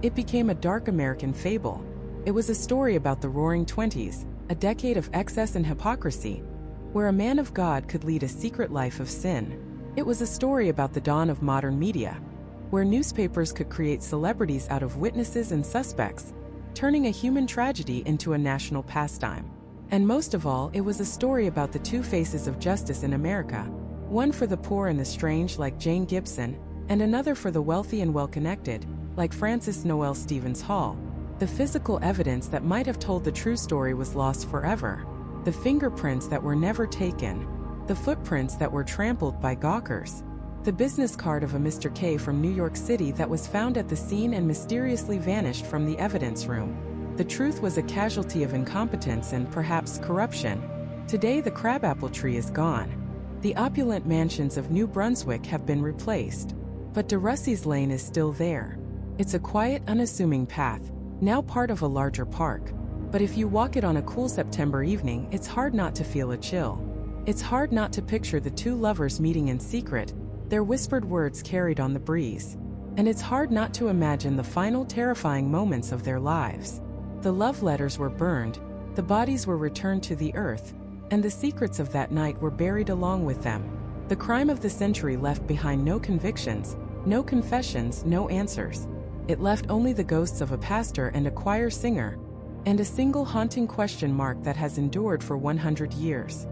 It became a dark American fable. It was a story about the Roaring Twenties, a decade of excess and hypocrisy, where a man of God could lead a secret life of sin. It was a story about the dawn of modern media, where newspapers could create celebrities out of witnesses and suspects, turning a human tragedy into a national pastime. And most of all, it was a story about the two faces of justice in America, one for the poor and the strange like Jane Gibson, and another for the wealthy and well-connected, like Frances Noel Stevens Hall. The physical evidence that might have told the true story was lost forever. The fingerprints that were never taken. The footprints that were trampled by gawkers. The business card of a Mr. K from New York City that was found at the scene and mysteriously vanished from the evidence room. The truth was a casualty of incompetence and perhaps corruption. Today the crabapple tree is gone. The opulent mansions of New Brunswick have been replaced. But de Russey's Lane is still there. It's a quiet, unassuming path, now part of a larger park. But if you walk it on a cool September evening, it's hard not to feel a chill. It's hard not to picture the two lovers meeting in secret, their whispered words carried on the breeze. And it's hard not to imagine the final terrifying moments of their lives. The love letters were burned, the bodies were returned to the earth, and the secrets of that night were buried along with them. The crime of the century left behind no convictions, no confessions, no answers. It left only the ghosts of a pastor and a choir singer, and a single haunting question mark that has endured for 100 years.